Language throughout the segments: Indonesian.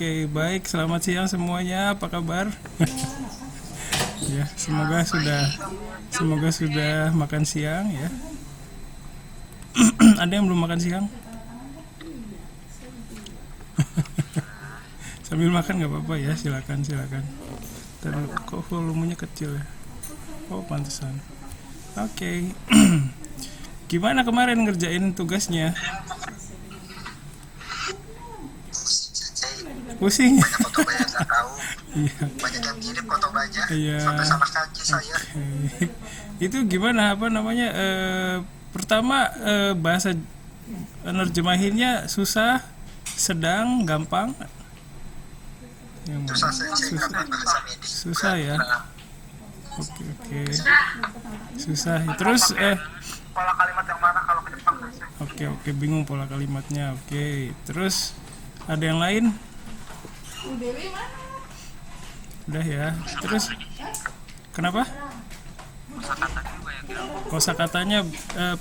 Oke, baik. Selamat siang semuanya. Apa kabar? Ya, semoga sudah makan siang ya. Ada yang belum makan siang? Sambil makan nggak apa-apa ya. Silakan. Terus kok volumenya kecil ya? Oh, pantesan. Oke. Gimana kemarin ngerjain tugasnya? Pusing. Banyak foto banyak nggak tahu, Iya. banyak yang kirim foto banyak Iya. sampai sama kaki saya. Oke. Itu gimana apa namanya? Pertama bahasa nerjemahinnya susah, sedang, gampang. Yang Susah mana? saya karena bahasa medis Susah ya. juga. Oke. Susah. Terus Pola kalimat yang mana kalau ke Jepang saya? oke, bingung pola kalimatnya. Oke. Terus ada yang lain? Udah ya. Terus kenapa? Kosakatanya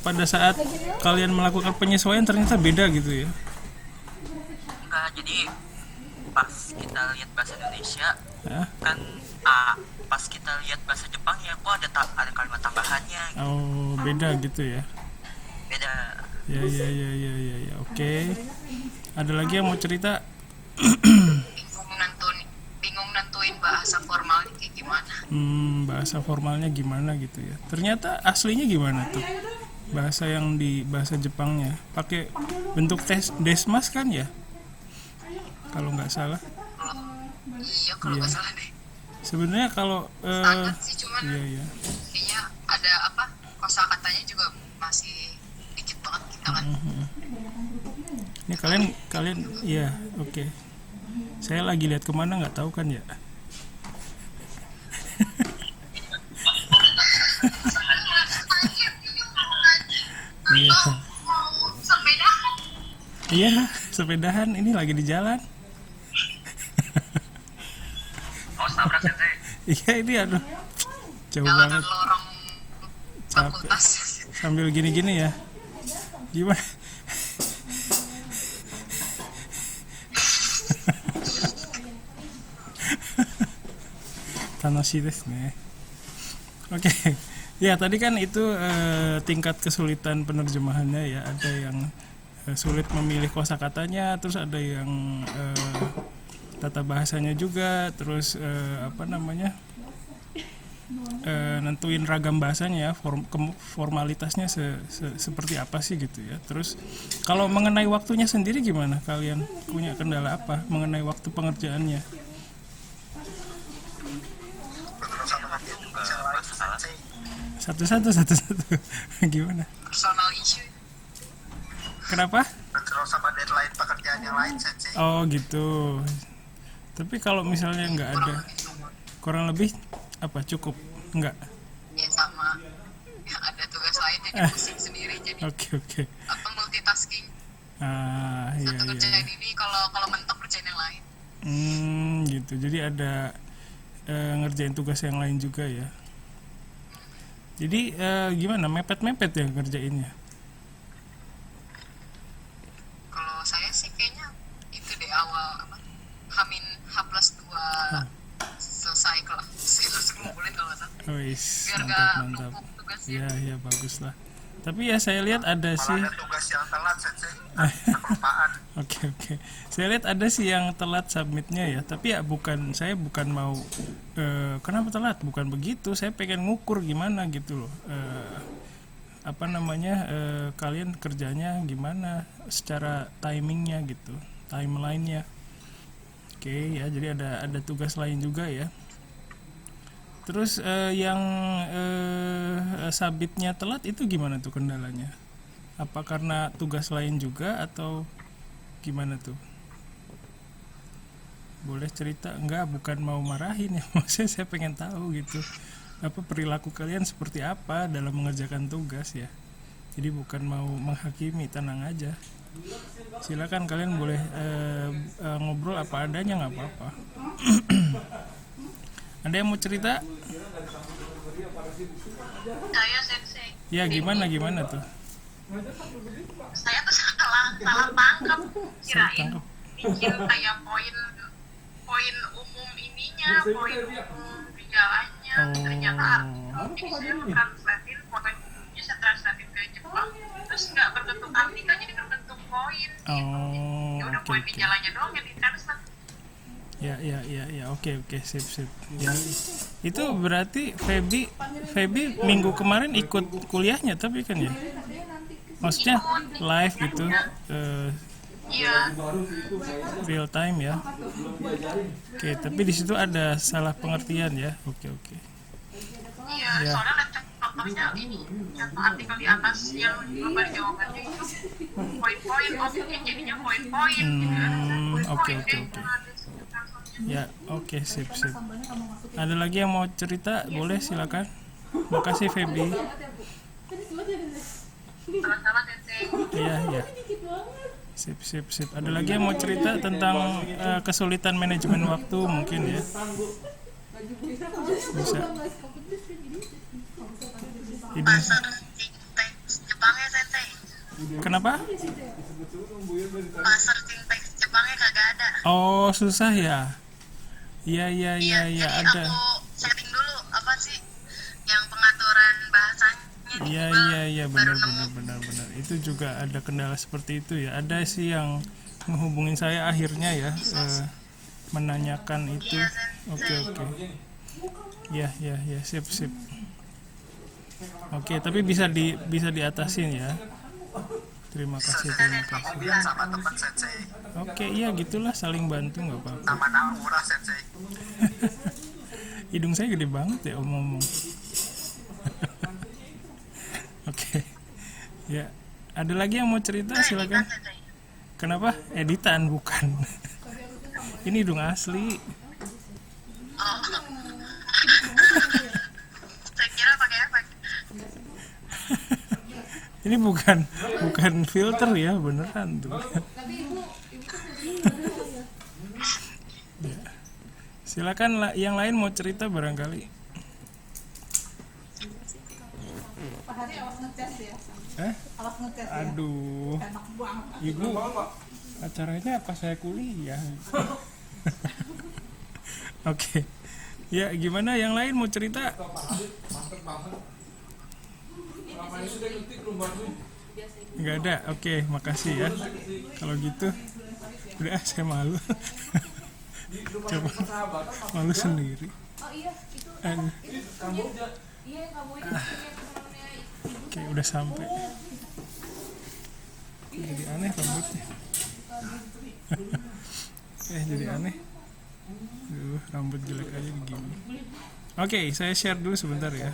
pada saat kalian melakukan penyesuaian ternyata beda gitu ya. Enggak, jadi pas kita lihat bahasa Indonesia Hah? kan pas kita lihat bahasa Jepang ya kok ada kalimat tambahannya gitu. Oh, beda gitu ya. Beda. Ya. Oke. Ada lagi yang mau cerita? bingung nentuin bahasa formalnya kayak gimana. Bahasa formalnya gimana gitu ya. Ternyata aslinya gimana tuh? Bahasa yang di bahasa Jepangnya pakai bentuk desmas kan ya? Kalau nggak salah. Iya kalau Iya. nggak salah deh. Sebenarnya kalau Standar sih cuman iya. kayaknya ada kosakatanya juga masih dikit banget kita kan. Ini kalian iya, oke. Saya lagi lihat kemana nggak tahu kan ya. Iya. Iya, sepedahan ini lagi di jalan. Awas tabrak sensei. Iya ini aduh. Jauh Jalanan banget. lorong Capek. fakultas. Sambil gini-gini ya. Gimana? Tanoshi desu ne. Oke. Ya, tadi kan itu tingkat kesulitan penerjemahannya ya. Ada yang sulit memilih kosakatanya, terus ada yang tata bahasanya juga, terus nentuin ragam bahasanya ya, formalitasnya seperti apa sih gitu ya. Terus kalau mengenai waktunya sendiri gimana? Kalian punya kendala apa mengenai waktu pengerjaannya? Betul sama hati yang lain saya Satu-satu. Gimana? Personal issue. betul Kenapa? sama deadline pekerjaan yang lain saya. Oh gitu. Tapi kalau misalnya nggak ada, kurang lebih apa cukup? Nggak? Ya sama ya, ada tugas lain jadi pusing sendiri jadi Oke. multitasking. Iya. Satu kerjaan ini kalau mentok kerjaan yang lain. Gitu. Jadi ada ngerjain tugas yang lain juga ya. Jadi gimana? Mepet-mepet ya ngerjainnya? Kalau saya sih kayaknya itu deh awal Hamin H+2 selesai kelas terus ngumpulin kalau nggak salah. Wis, Biar nggak mantap. numpuk tugasnya. Iya, bagus lah. Tapi ya saya lihat ada Kalau sih. ada tugas yang telat saya kelupaan. Oke. Saya lihat ada sih yang telat submitnya ya. Tapi ya saya bukan mau kenapa telat? Bukan begitu. Saya pengen ngukur gimana gitu loh. Kalian kerjanya gimana secara timingnya gitu, timelinenya. Oke ya. Jadi ada tugas lain juga ya. Terus yang submitnya telat itu gimana tuh kendalanya? Apa karena tugas lain juga atau gimana tuh? Boleh cerita? Enggak, bukan mau marahin ya. Maksudnya saya pengen tahu gitu. Apa perilaku kalian seperti apa dalam mengerjakan tugas ya. Jadi bukan mau menghakimi, tenang aja. Silakan kalian boleh ngobrol apa adanya, nggak apa-apa. Ada yang mau cerita? Saya sensei. Ya gimana tuh? Saya tuh salah tangkap kirain Tangkap. bikin kayak poin poin umum ininya, poin umum gejalanya, ternyata artikel. Jadi saya mentranslatin poin umumnya, saya translatin ke Jepang, terus nggak berbentuk artikel, jadi berbentuk poin. Oh, Ya udah oke, poin oke. gejalanya doang yang ditranslate. Ya, oke, sip. Ya. Itu berarti Feby minggu kemarin ikut kuliahnya tapi kan ya? Maksudnya live gitu, Iya, real time ya. Oke, tapi di situ ada salah pengertian ya. Oke. iya. Ya. Soalnya contohnya ini, contoh artikel di atas yang lembar jawabannya itu poin-poin, jadinya poin-poin. Oke. Ya, oke, sip. Ada lagi yang mau cerita? Boleh, silakan. Makasih Feby. Sama-sama, Sensei. Iya. Sip. Ada lagi yang mau cerita tentang kesulitan manajemen waktu mungkin ya? Bisa. Bahasa teks Jepangnya, Sensei. Kenapa? Bahasa teks Jepangnya kagak ada. Oh, susah ya? Iya, Jadi ada. aku setting dulu apa sih yang pengaturan bahasanya di Iya, Google. benar. Itu juga ada kendala seperti itu ya. Ada sih yang menghubungin saya akhirnya ya, menanyakan itu. Iya, Oke. Ya, sip. Oke, tapi bisa diatasin ya. Terima kasih. Kemudian sama teman sensei, Oke, iya gitulah, saling bantu nggak apa-apa. sama Naura sensei. Hidung saya gede banget ya omong-omong. Oke. Ya, ada lagi yang mau cerita silakan. Sensei. Kenapa? Editan bukan. Ini hidung asli. Oh. Saya kira pakai apa? Ini bukan filter ya, beneran tuh. Ya. Silakan yang lain mau cerita barangkali. Pak Hari awas ngetes ya. Awas ngetes ya. Aduh. Enak banget. Ibu, acaranya apa saya kuliah? Oke. Ya, gimana yang lain mau cerita? Nggak ada. Oke, makasih ya. Kalau gitu, udah saya malu. Coba malu sendiri. Oh iya, itu Aduh. iya yang kamu itu temennya ibu. Oke, udah sampai. Jadi aneh rambutnya. Jadi aneh. Duh, rambut jelek aja begini. Oke, saya share dulu sebentar ya.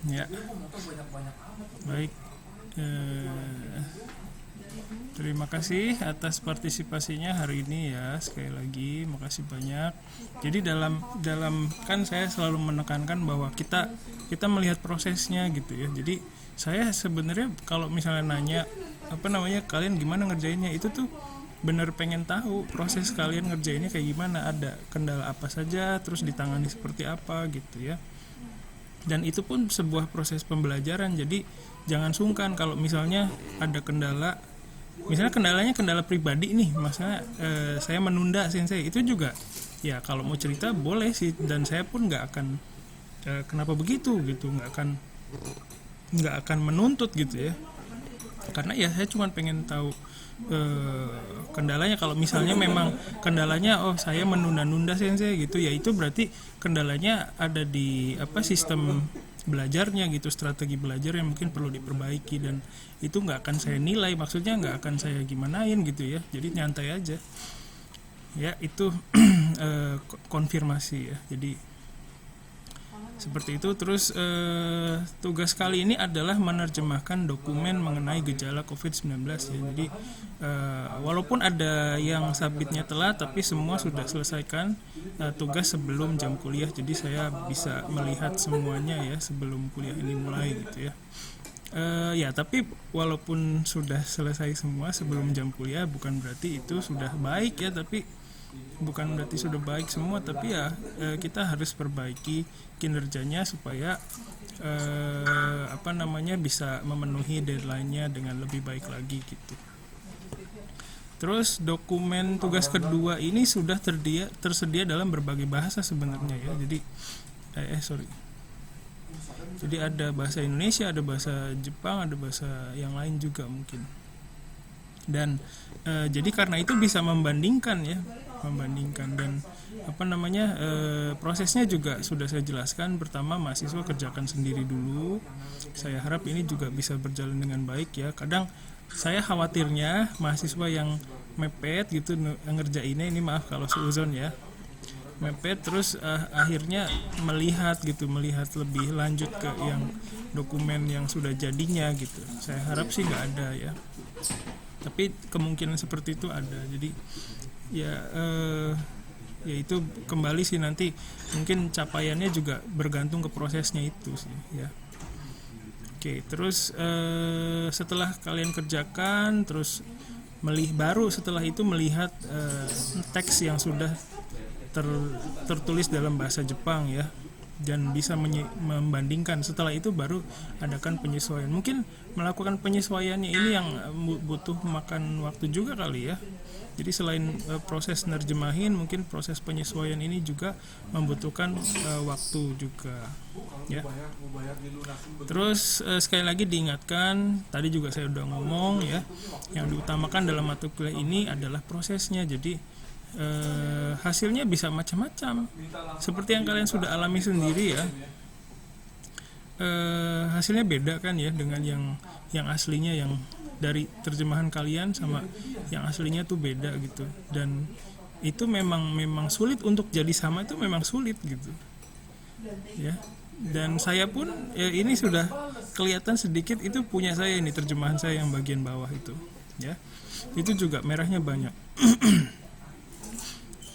Ya. Baik. Terima kasih atas partisipasinya hari ini ya, sekali lagi makasih banyak. Jadi dalam kan saya selalu menekankan bahwa kita melihat prosesnya gitu ya. Jadi saya sebenarnya kalau misalnya nanya kalian gimana ngerjainnya, itu tuh bener pengen tahu proses kalian ngerjainnya kayak gimana, ada kendala apa saja, terus ditangani seperti apa gitu ya. Dan itu pun sebuah proses pembelajaran, jadi jangan sungkan kalau misalnya ada kendala, misalnya kendala pribadi nih, masalah saya menunda sensei, itu juga ya kalau mau cerita boleh sih, dan saya pun nggak akan kenapa begitu gitu, nggak akan menuntut gitu ya, karena ya saya cuma pengen tahu kendalanya. Kalau misalnya memang kendalanya saya menunda-nunda sensei gitu, ya itu berarti kendalanya ada di sistem belajarnya gitu, strategi belajar yang mungkin perlu diperbaiki, dan itu nggak akan saya nilai, maksudnya nggak akan saya gimanain gitu ya, jadi nyantai aja ya. Itu konfirmasi ya, jadi seperti itu. Terus tugas kali ini adalah menerjemahkan dokumen mengenai gejala COVID-19 ya. Jadi walaupun ada yang sabitnya telat, tapi semua sudah selesaikan tugas sebelum jam kuliah. Jadi saya bisa melihat semuanya ya sebelum kuliah ini mulai gitu ya. Ya tapi walaupun sudah selesai semua sebelum jam kuliah, bukan berarti itu sudah baik ya, tapi bukan berarti sudah baik semua, tapi ya kita harus perbaiki kinerjanya supaya bisa memenuhi deadline-nya dengan lebih baik lagi gitu. Terus dokumen tugas kedua ini sudah tersedia dalam berbagai bahasa sebenarnya ya. Jadi Jadi ada bahasa Indonesia, ada bahasa Jepang, ada bahasa yang lain juga mungkin. Dan jadi karena itu bisa membandingkan dan prosesnya juga sudah saya jelaskan. Pertama, mahasiswa kerjakan sendiri dulu. Saya harap ini juga bisa berjalan dengan baik ya. Kadang saya khawatirnya mahasiswa yang mepet gitu ngerjainnya, ini maaf kalau seuzon ya, mepet terus akhirnya melihat lebih lanjut ke yang dokumen yang sudah jadinya gitu. Saya harap sih nggak ada ya, tapi kemungkinan seperti itu ada. Jadi ya itu kembali sih, nanti mungkin capaiannya juga bergantung ke prosesnya itu sih ya. Oke, terus setelah kalian kerjakan, terus baru setelah itu melihat teks yang sudah tertulis dalam bahasa Jepang ya, dan bisa membandingkan. Setelah itu baru adakan penyesuaian. Mungkin melakukan penyesuaiannya ini yang butuh makan waktu juga kali ya. Jadi selain proses nerjemahin, mungkin proses penyesuaian ini juga membutuhkan waktu juga ya. Terus sekali lagi diingatkan, tadi juga saya udah ngomong ya, yang diutamakan dalam mata kuliah ini adalah prosesnya. Jadi hasilnya bisa macam-macam seperti yang kalian sudah alami sendiri ya. Hasilnya beda kan ya dengan yang aslinya, yang dari terjemahan kalian sama yang aslinya tuh beda gitu. Dan itu memang sulit untuk jadi sama, itu memang sulit gitu ya. Dan saya pun ini sudah kelihatan sedikit, itu punya saya ini, terjemahan saya yang bagian bawah itu ya, itu juga merahnya banyak.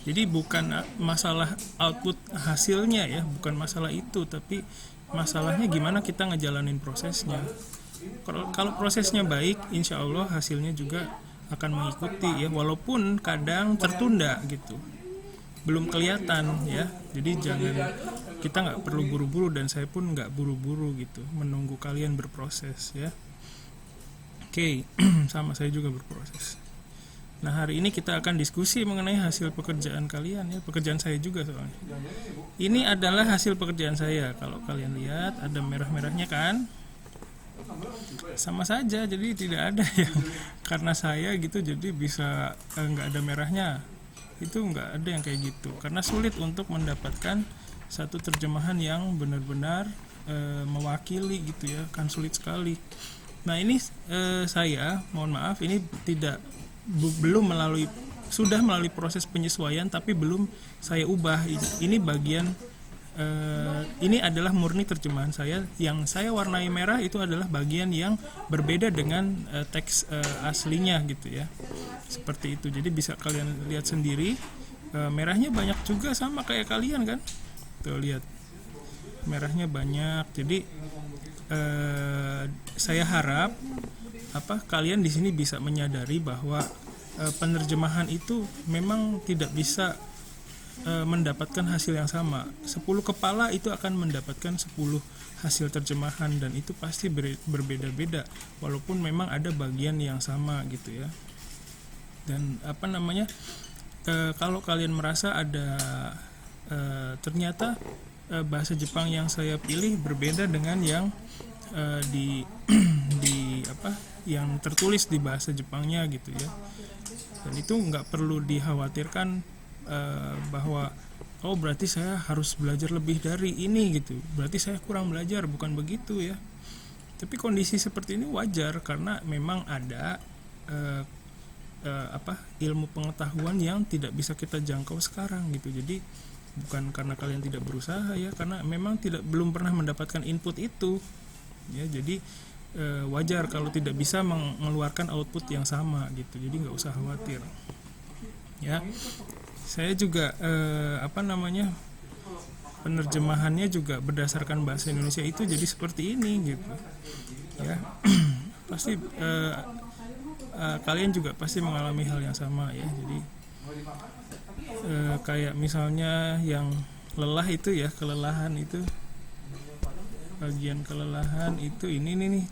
Jadi bukan masalah output hasilnya ya, bukan masalah itu, tapi masalahnya gimana kita ngejalanin prosesnya. Kalau prosesnya baik, insya Allah hasilnya juga akan mengikuti ya, walaupun kadang tertunda gitu, belum kelihatan ya. Jadi kita nggak perlu buru-buru, dan saya pun nggak buru-buru gitu menunggu kalian berproses ya. Oke, sama saya juga berproses. Nah, hari ini kita akan diskusi mengenai hasil pekerjaan kalian ya, pekerjaan saya juga soalnya. Ini adalah hasil pekerjaan saya. Kalau kalian lihat ada merah-merahnya kan? Sama saja, jadi tidak ada yang karena saya gitu jadi bisa nggak ada merahnya. Itu nggak ada yang kayak gitu, karena sulit untuk mendapatkan satu terjemahan yang benar-benar mewakili gitu ya, kan sulit sekali. Nah ini saya mohon maaf, ini sudah melalui proses penyesuaian tapi belum saya ubah. Ini bagian ini adalah murni terjemahan saya. Yang saya warnai merah itu adalah bagian yang berbeda dengan teks aslinya gitu ya, seperti itu. Jadi bisa kalian lihat sendiri, merahnya banyak juga sama kayak kalian kan, tuh lihat merahnya banyak. Jadi saya harap kalian di sini bisa menyadari bahwa penerjemahan itu memang tidak bisa mendapatkan hasil yang sama. 10 kepala itu akan mendapatkan 10 hasil terjemahan, dan itu pasti berbeda-beda walaupun memang ada bagian yang sama gitu ya. Dan kalau kalian merasa ada ternyata bahasa Jepang yang saya pilih berbeda dengan yang yang tertulis di bahasa Jepangnya gitu ya, dan itu nggak perlu dikhawatirkan bahwa berarti saya harus belajar lebih dari ini gitu, berarti saya kurang belajar. Bukan begitu ya, tapi kondisi seperti ini wajar karena memang ada ilmu pengetahuan yang tidak bisa kita jangkau sekarang gitu. Jadi bukan karena kalian tidak berusaha ya, karena memang belum pernah mendapatkan input itu ya. Jadi wajar kalau tidak bisa mengeluarkan output yang sama gitu, jadi nggak usah khawatir ya. Saya juga penerjemahannya juga berdasarkan bahasa Indonesia itu jadi seperti ini gitu ya. Pasti kalian juga pasti mengalami hal yang sama ya. Jadi kayak misalnya yang lelah itu ya, kelelahan itu, bagian kelelahan itu ini nih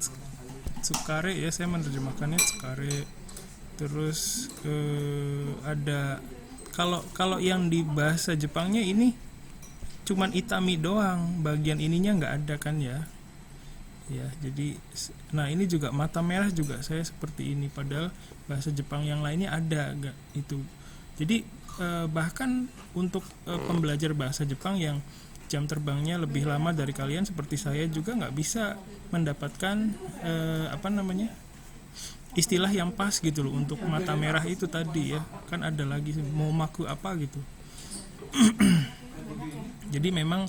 tsukare ya, saya menerjemahkannya tsukare Terus ada kalau yang di bahasa Jepangnya ini cuman itami doang, bagian ininya nggak ada kan ya. Ya, jadi nah ini juga mata merah juga saya seperti ini, padahal bahasa Jepang yang lainnya ada nggak itu. Jadi bahkan untuk pembelajar bahasa Jepang yang jam terbangnya lebih lama dari kalian seperti saya juga nggak bisa mendapatkan istilah yang pas gitu loh untuk mata merah itu tadi ya. Kan ada lagi momaku apa gitu. Jadi memang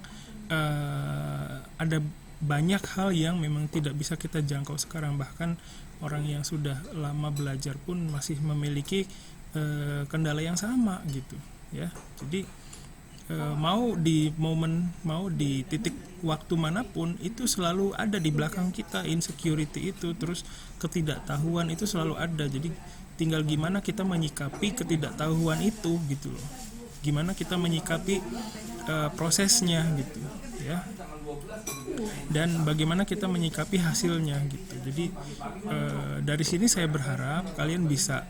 ada banyak hal yang memang tidak bisa kita jangkau sekarang, bahkan orang yang sudah lama belajar pun masih memiliki kendala yang sama gitu ya. Jadi mau di titik waktu manapun itu selalu ada di belakang kita insecurity itu, terus ketidaktahuan itu selalu ada. Jadi tinggal gimana kita menyikapi ketidaktahuan itu gitu loh, gimana kita menyikapi prosesnya gitu ya, dan bagaimana kita menyikapi hasilnya gitu. Jadi dari sini saya berharap kalian bisa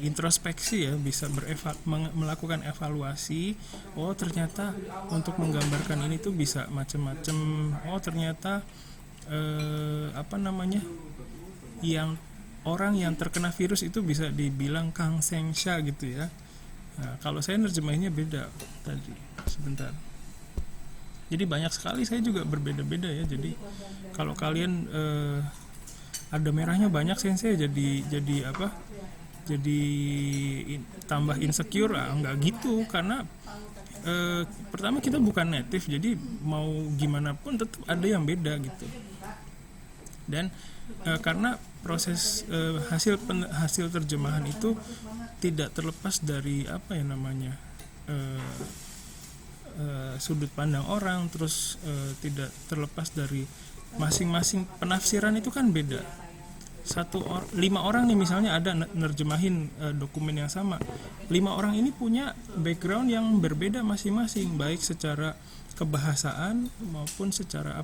introspeksi ya, bisa melakukan evaluasi. Oh ternyata untuk menggambarkan ini tuh bisa macam-macam. Oh ternyata yang orang yang terkena virus itu bisa dibilang kangsensha gitu ya. Nah, kalau saya nerjemahinnya beda tadi sebentar. Jadi banyak sekali, saya juga berbeda-beda ya. Jadi kalau kalian ada merahnya banyak sensei jadi tambah insecure, enggak gitu, karena pertama kita bukan native, jadi mau gimana pun tetap ada yang beda gitu. Dan karena proses hasil terjemahan itu tidak terlepas dari sudut pandang orang, terus tidak terlepas dari masing-masing penafsiran itu kan beda. 5 orang nih misalnya ada nerjemahin dokumen yang sama, 5 orang ini punya background yang berbeda masing-masing, baik secara kebahasaan maupun secara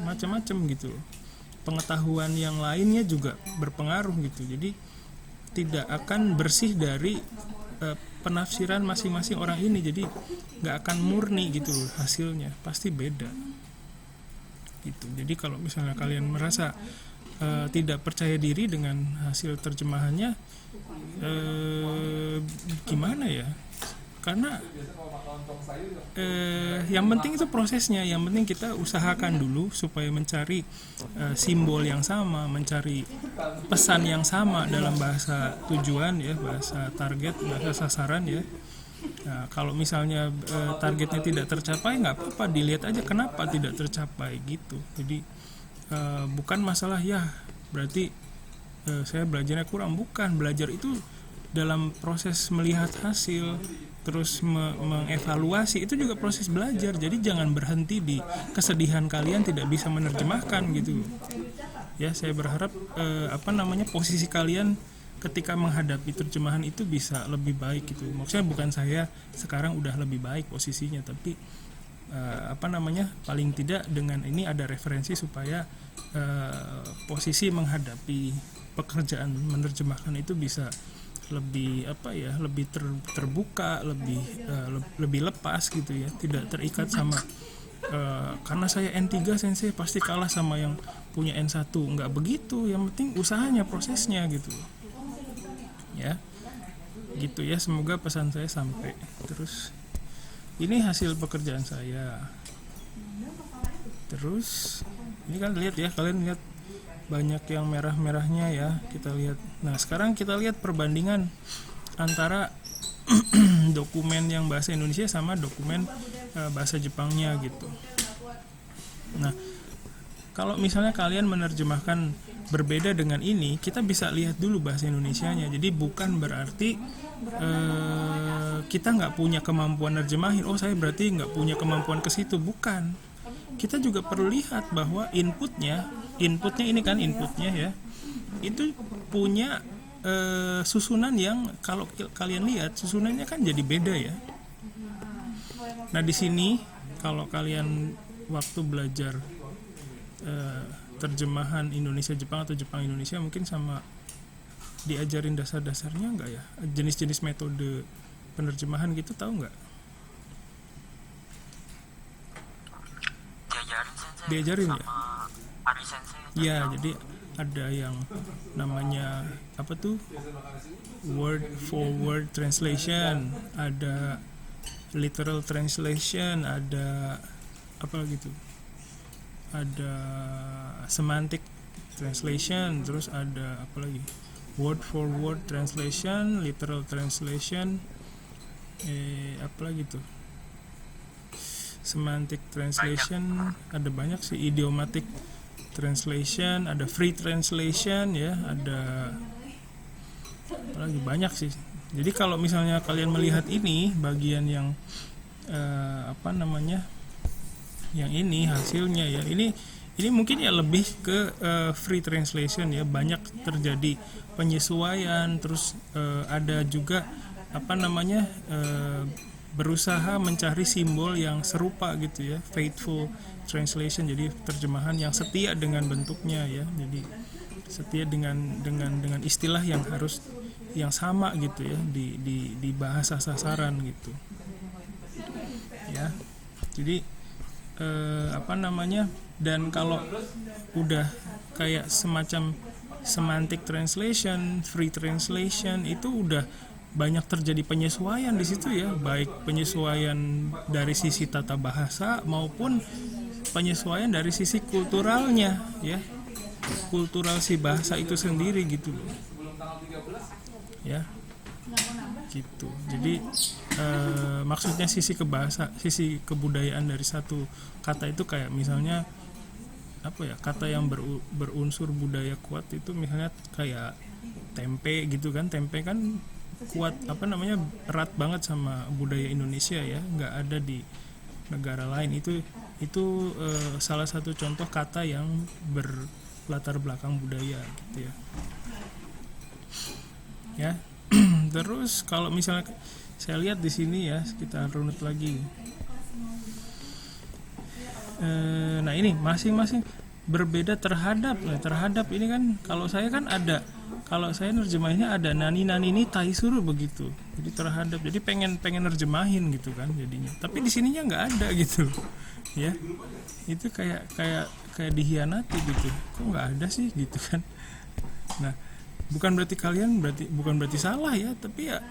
macam-macam gitu. Pengetahuan yang lainnya juga berpengaruh gitu. Jadi tidak akan bersih dari penafsiran masing-masing orang ini, jadi nggak akan murni gitu loh hasilnya, pasti beda gitu. Jadi kalau misalnya kalian merasa tidak percaya diri dengan hasil terjemahannya, gimana ya, karena yang penting itu prosesnya, yang penting kita usahakan dulu supaya mencari simbol yang sama, mencari pesan yang sama dalam bahasa tujuan ya, bahasa target, bahasa sasaran ya. Nah, kalau misalnya targetnya tidak tercapai, nggak apa-apa, dilihat aja kenapa tidak tercapai gitu. Jadi bukan masalah ya berarti saya belajarnya kurang, bukan. Belajar itu dalam proses melihat hasil, terus mengevaluasi, itu juga proses belajar. Jadi jangan berhenti di kesedihan kalian tidak bisa menerjemahkan gitu ya. Saya berharap posisi kalian ketika menghadapi terjemahan itu bisa lebih baik gitu. Maksudnya bukan saya sekarang udah lebih baik posisinya, tapi paling tidak dengan ini ada referensi supaya posisi menghadapi pekerjaan menerjemahkan itu bisa lebih lebih terbuka, lebih lepas gitu ya, tidak terikat sama karena saya N3 sensei pasti kalah sama yang punya N1, nggak begitu. Yang penting usahanya, prosesnya gitu ya, gitu ya. Semoga pesan saya sampai. Terus ini hasil pekerjaan saya. Terus ini kan lihat ya, kalian lihat banyak yang merah-merahnya ya, kita lihat. Nah sekarang kita lihat perbandingan antara dokumen yang bahasa Indonesia sama dokumen bahasa Jepangnya gitu. Nah kalau misalnya kalian menerjemahkan berbeda dengan ini, kita bisa lihat dulu bahasa Indonesianya. Jadi bukan berarti kita nggak punya kemampuan nerjemahin, oh saya berarti nggak punya kemampuan ke situ, bukan. Kita juga perlu lihat bahwa inputnya ini kan inputnya ya, itu punya susunan yang kalau kalian lihat susunannya kan jadi beda ya. Nah di sini kalau kalian waktu belajar terjemahan Indonesia Jepang atau Jepang Indonesia mungkin sama diajarin dasar-dasarnya nggak ya, jenis-jenis metode penerjemahan gitu, tahu nggak? Diajarin ya? sama Ari Sensei. Ya, jadi ada yang namanya apa tuh, word for word translation, ada literal translation, ada apa lagi tuh, ada semantic translation, terus ada apa lagi, word for word translation, literal translation, apa lagi tuh, semantic translation, ada banyak sih, idiomatic translation, ada free translation ya, ada apa lagi, banyak sih. Jadi kalau misalnya kalian melihat ini bagian yang apa namanya, yang ini hasilnya ya, ini mungkin ya lebih ke free translation ya, banyak terjadi penyesuaian, terus ada juga apa namanya, berusaha mencari simbol yang serupa gitu ya, faithful translation, jadi terjemahan yang setia dengan bentuknya ya, jadi setia dengan istilah yang harus yang sama gitu ya di bahasa sasaran gitu ya. Jadi apa namanya, dan kalau udah kayak semacam semantic translation, free translation, itu udah banyak terjadi penyesuaian di situ ya, baik penyesuaian dari sisi tata bahasa maupun penyesuaian dari sisi kulturalnya ya, kultural si bahasa itu sendiri gitu loh ya, gitu. Jadi maksudnya sisi sisi kebudayaan dari satu kata itu kayak misalnya apa ya, kata yang berunsur budaya kuat itu misalnya kayak tempe gitu kan, tempe kan kuat apa namanya, erat banget sama budaya Indonesia ya, nggak ada di negara lain. Itu salah satu contoh kata yang berlatar belakang budaya gitu ya. Ya. Terus kalau misalnya saya lihat di sini ya, kita runut lagi. Nah ini masing-masing berbeda terhadap ini kan, kalau saya kan ada, kalau saya nerjemahinnya ada nani ini taisuru begitu, jadi terhadap, jadi pengen nerjemahin gitu kan jadinya, tapi di sininya nggak ada gitu ya, itu kayak dihianati gitu, kok nggak ada sih gitu kan. Nah bukan berarti salah ya, tapi ya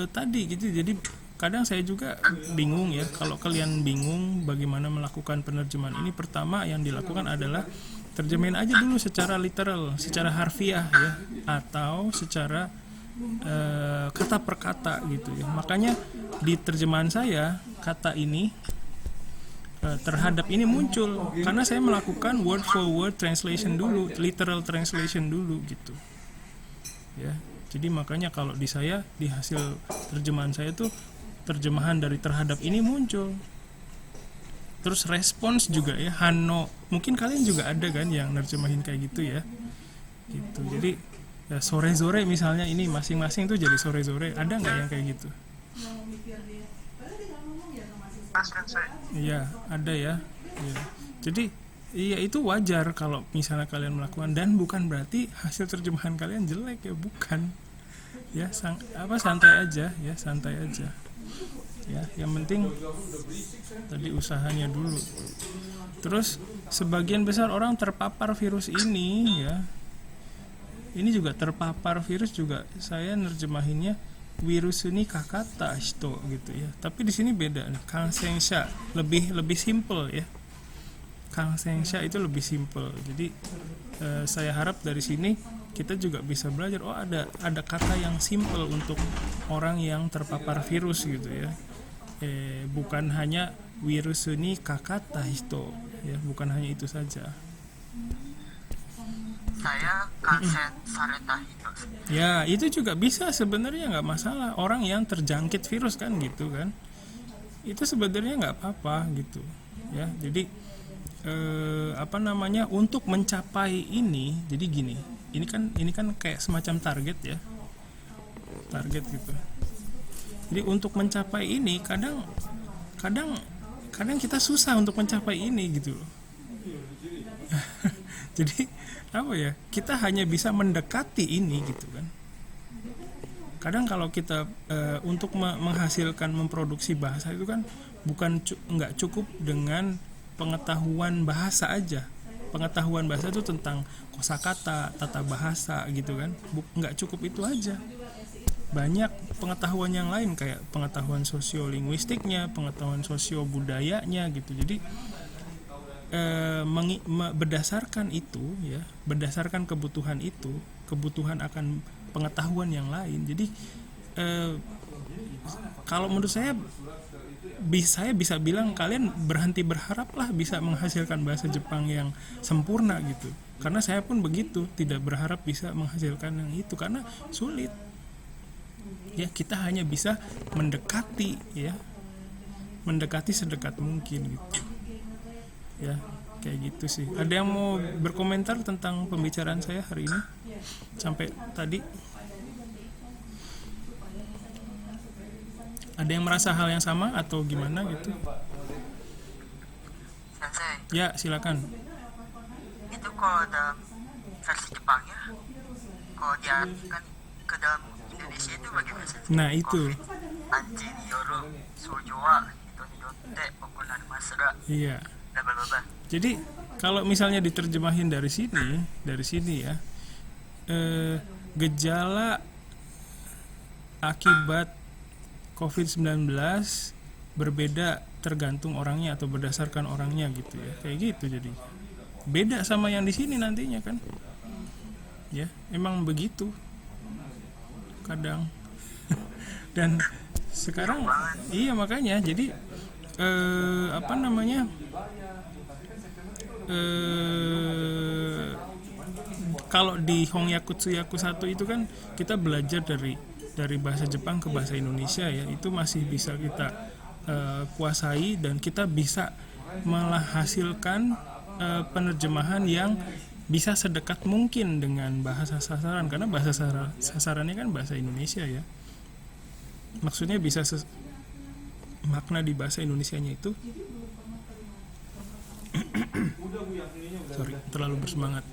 tadi gitu, jadi kadang saya juga bingung ya, kalau kalian bingung bagaimana melakukan penerjemahan ini, pertama yang dilakukan adalah terjemahin aja dulu secara literal, secara harfiah ya, atau secara kata per kata gitu ya. Makanya di terjemahan saya kata ini terhadap ini muncul karena saya melakukan word for word translation dulu, literal translation dulu gitu ya. Jadi makanya kalau di saya, di hasil terjemahan saya tuh terjemahan dari terhadap ini muncul. Terus respons juga ya, Hano, mungkin kalian juga ada kan yang nerjemahin kayak gitu ya, gitu. Jadi ya, sore-sore misalnya ini masing-masing tuh jadi sore-sore, ada nggak yang kayak gitu? Iya ada ya. Ya. Jadi iya itu wajar kalau misalnya kalian melakukan, dan bukan berarti hasil terjemahan kalian jelek ya, bukan ya, santai aja ya, santai aja ya, yang penting tadi usahanya dulu. Terus sebagian besar orang terpapar virus ini ya, ini juga terpapar virus juga, saya nerjemahinnya virus ini kakata shito gitu ya, tapi di sini beda nih, kansensha lebih simple ya, kansensha itu lebih simple. Jadi saya harap dari sini kita juga bisa belajar, oh ada kata yang simple untuk orang yang terpapar virus gitu ya. Bukan hanya virus ini kakata hito ya, bukan hanya itu saja. Saya kansen sareta hito. Ya itu juga bisa sebenarnya, nggak masalah, orang yang terjangkit virus kan gitu kan, itu sebenarnya nggak apa-apa gitu ya. Jadi apa namanya, untuk mencapai ini, jadi gini, ini kan kayak semacam target ya, target gitu. Jadi untuk mencapai ini kadang kita susah untuk mencapai ini gitu loh. Jadi apa ya, kita hanya bisa mendekati ini gitu kan. Kadang kalau kita untuk menghasilkan, memproduksi bahasa itu kan nggak cukup dengan pengetahuan bahasa aja. Pengetahuan bahasa itu tentang kosakata, tata bahasa gitu kan, nggak cukup itu aja. Banyak pengetahuan yang lain kayak pengetahuan sosiolinguistiknya, pengetahuan sosiobudayanya gitu. Jadi berdasarkan itu ya, berdasarkan kebutuhan itu, kebutuhan akan pengetahuan yang lain. Jadi kalau menurut saya bisa bilang kalian berhenti berharaplah bisa menghasilkan bahasa Jepang yang sempurna gitu. Karena saya pun begitu, tidak berharap bisa menghasilkan yang itu karena sulit. Ya, kita hanya bisa mendekati ya. Mendekati sedekat mungkin gitu. Ya, kayak gitu sih. Ada yang mau berkomentar tentang pembicaraan saya hari ini? Sampai tadi ada yang merasa hal yang sama atau gimana gitu? Sensei, Ya, silakan. itu kalau dalam versi Jepangnya, kalau diartikan ke dalam Indonesia itu bagaimana sih? Nah, itu. Anji ni yoru sojo wa hito ni yotte okunarimasu ga Iya. bla bla bla. Jadi kalau misalnya diterjemahin dari sini ya, gejala akibat COVID-19 berbeda tergantung orangnya atau berdasarkan orangnya gitu ya, kayak gitu. Jadi beda sama yang di sini nantinya kan, ya emang begitu kadang. Dan sekarang iya makanya jadi apa namanya, kalau di Hongyaku Tsuyaku 1 itu kan kita belajar dari bahasa Jepang ke bahasa Indonesia ya, itu masih bisa kita kuasai dan kita bisa menghasilkan penerjemahan yang bisa sedekat mungkin dengan bahasa sasaran, karena bahasa sasarannya kan bahasa Indonesia ya. Maksudnya bisa makna di bahasa Indonesianya itu sorry, terlalu bersemangat.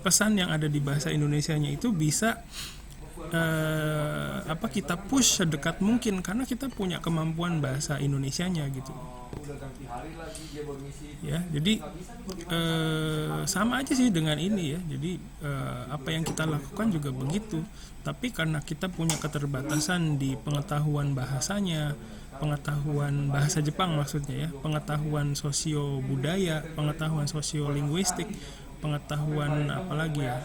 Pesan yang ada di bahasa Indonesianya itu bisa kita push sedekat mungkin karena kita punya kemampuan bahasa Indonesianya gitu. Ya, jadi sama aja sih dengan ini ya. Jadi apa yang kita lakukan juga begitu. Tapi karena kita punya keterbatasan di pengetahuan bahasanya, pengetahuan bahasa Jepang maksudnya ya, pengetahuan sosio budaya, pengetahuan sosiolinguistik, pengetahuan apalagi ya.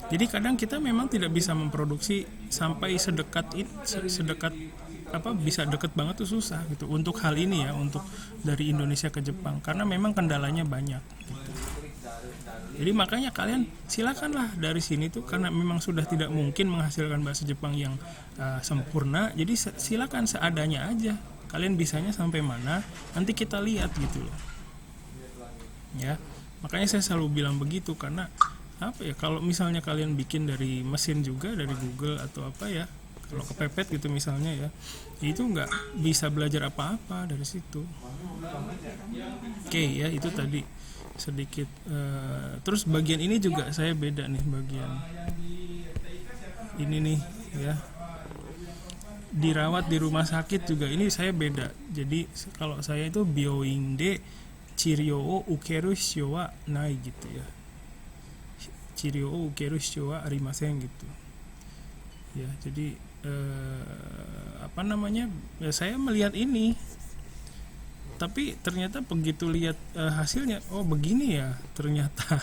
Jadi kadang kita memang tidak bisa memproduksi sampai sedekat bisa deket banget tuh susah gitu untuk hal ini ya, untuk dari Indonesia ke Jepang karena memang kendalanya banyak gitu. Jadi makanya kalian silakanlah dari sini tuh, karena memang sudah tidak mungkin menghasilkan bahasa Jepang yang sempurna, jadi silakan seadanya aja. Kalian bisanya sampai mana nanti kita lihat gitu loh. Ya, makanya saya selalu bilang begitu karena apa ya, kalau misalnya kalian bikin dari mesin juga, dari Google atau apa ya, kalau kepepet gitu misalnya ya, itu nggak bisa belajar apa-apa dari situ. Oke ya, itu tadi sedikit. Terus bagian ini juga saya beda nih, bagian ini nih ya, dirawat di rumah sakit juga ini saya beda. Jadi kalau saya itu byoin de chiryou o ukeru shiyou wa nai gitu ya, chiryou o ukeru shiyou wa arimasen gitu ya. Jadi apa namanya ya, saya melihat ini tapi ternyata begitu lihat hasilnya, oh begini ya ternyata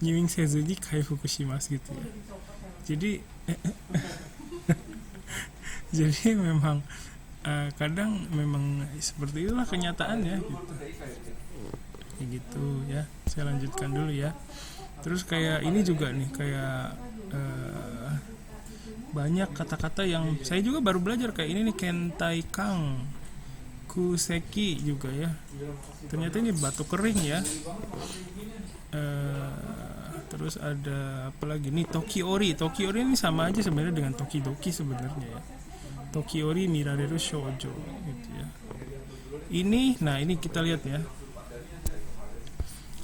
nyuing sezuji kai fukushimasu gitu ya. Jadi jadi memang kadang memang seperti itulah kenyataannya gitu. Kayak gitu ya. Saya lanjutkan dulu ya. Terus kayak ini juga nih, kayak banyak kata-kata yang saya juga baru belajar, kayak ini nih, kentai kang, kuseki juga ya. Ternyata ini batu kering ya. Terus ada apa lagi nih, tokiori. Tokiori ini sama aja sebenarnya dengan tokidoki sebenarnya ya. Tokiori mirareru shoujo gitu ya. Ini, nah ini kita lihat ya.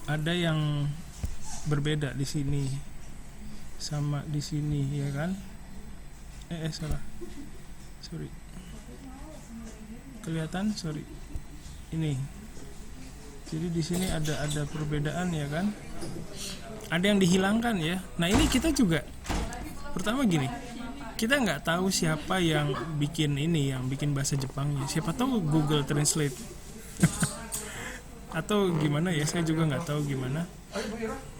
ada yang berbeda di sini sama di sini ya kan? Salah. Sorry. Kelihatan? Sorry. Ini. Jadi di sini ada perbedaan ya kan? Ada yang dihilangkan ya. Nah, ini kita juga pertama gini. Kita nggak tahu siapa yang bikin ini, yang bikin bahasa Jepangnya. Siapa tahu Google Translate. Atau gimana ya, saya juga nggak tahu gimana.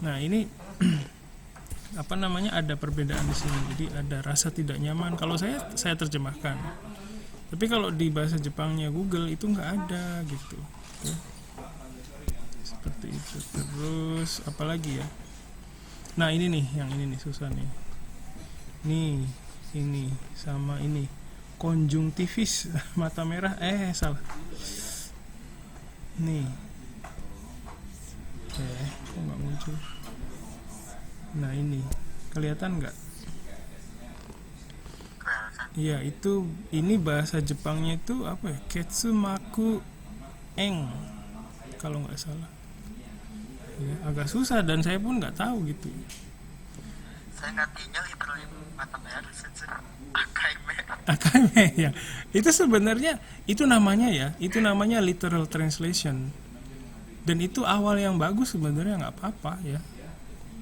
Nah, ini apa namanya, ada perbedaan di sini. Jadi ada rasa tidak nyaman. Kalau saya terjemahkan. Tapi kalau di bahasa Jepangnya Google itu nggak ada gitu. Ya. Seperti itu. Terus apalagi ya? Nah, ini nih, yang ini nih susah nih. Nih, ini sama ini. Konjungtivis, mata merah. Salah. Nih. Kok nggak muncul? Nah, ini kelihatan nggak? Iya, itu ini bahasa Jepangnya itu apa ya? Ketsumaku eng kalau nggak salah. Ya, agak susah dan saya pun nggak tahu gitu. Saya ngertinya literally mata merah sensei. Akaime. Akaime ya. Itu sebenarnya itu namanya literal translation. Dan itu awal yang bagus sebenarnya, nggak apa-apa ya.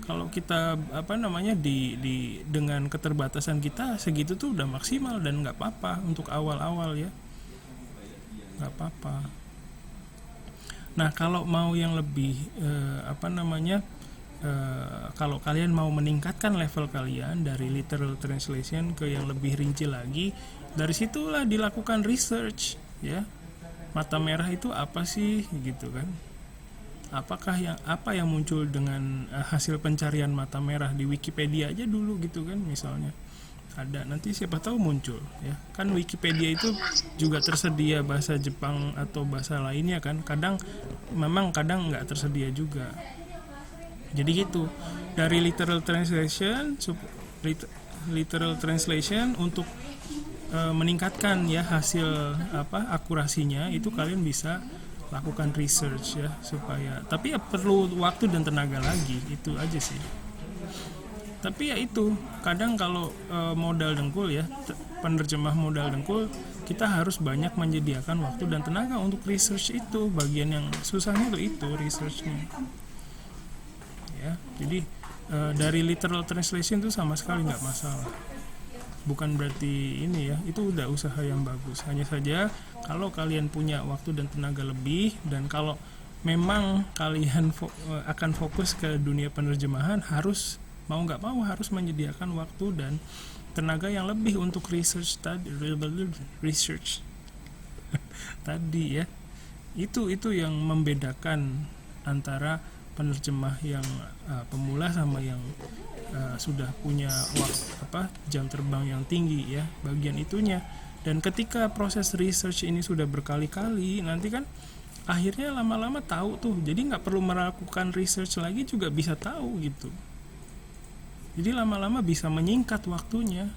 Kalau kita dengan keterbatasan kita segitu tuh udah maksimal dan nggak apa-apa untuk awal-awal ya, nggak apa-apa. Nah, kalau mau yang lebih kalau kalian mau meningkatkan level kalian dari literal translation ke yang lebih rinci lagi, dari situlah dilakukan research ya. Mata merah itu apa sih gitu kan? Apa yang muncul dengan hasil pencarian mata merah di Wikipedia aja dulu gitu kan, misalnya ada, nanti siapa tahu muncul ya kan. Wikipedia itu juga tersedia bahasa Jepang atau bahasa lainnya kan, kadang nggak tersedia juga. Jadi gitu, dari literal translation untuk meningkatkan ya hasil akurasinya, itu kalian bisa lakukan research ya, supaya, tapi ya perlu waktu dan tenaga lagi, itu aja sih. Tapi ya itu, kadang kalau modal dengkul ya, penerjemah modal dengkul, kita harus banyak menyediakan waktu dan tenaga untuk research. Itu bagian yang susahnya itu researchnya ya. Jadi dari literal translation itu sama sekali nggak masalah, bukan berarti ini ya, itu udah usaha yang bagus. Hanya saja kalau kalian punya waktu dan tenaga lebih, dan kalau memang kalian akan fokus ke dunia penerjemahan, harus mau nggak mau harus menyediakan waktu dan tenaga yang lebih untuk research tadi ya. Itu yang membedakan antara penerjemah yang pemula sama yang sudah punya jam terbang yang tinggi ya, bagian itunya. Dan ketika proses research ini sudah berkali-kali, nanti kan akhirnya lama-lama tahu tuh, jadi nggak perlu melakukan research lagi juga bisa tahu gitu. Jadi lama-lama bisa menyingkat waktunya.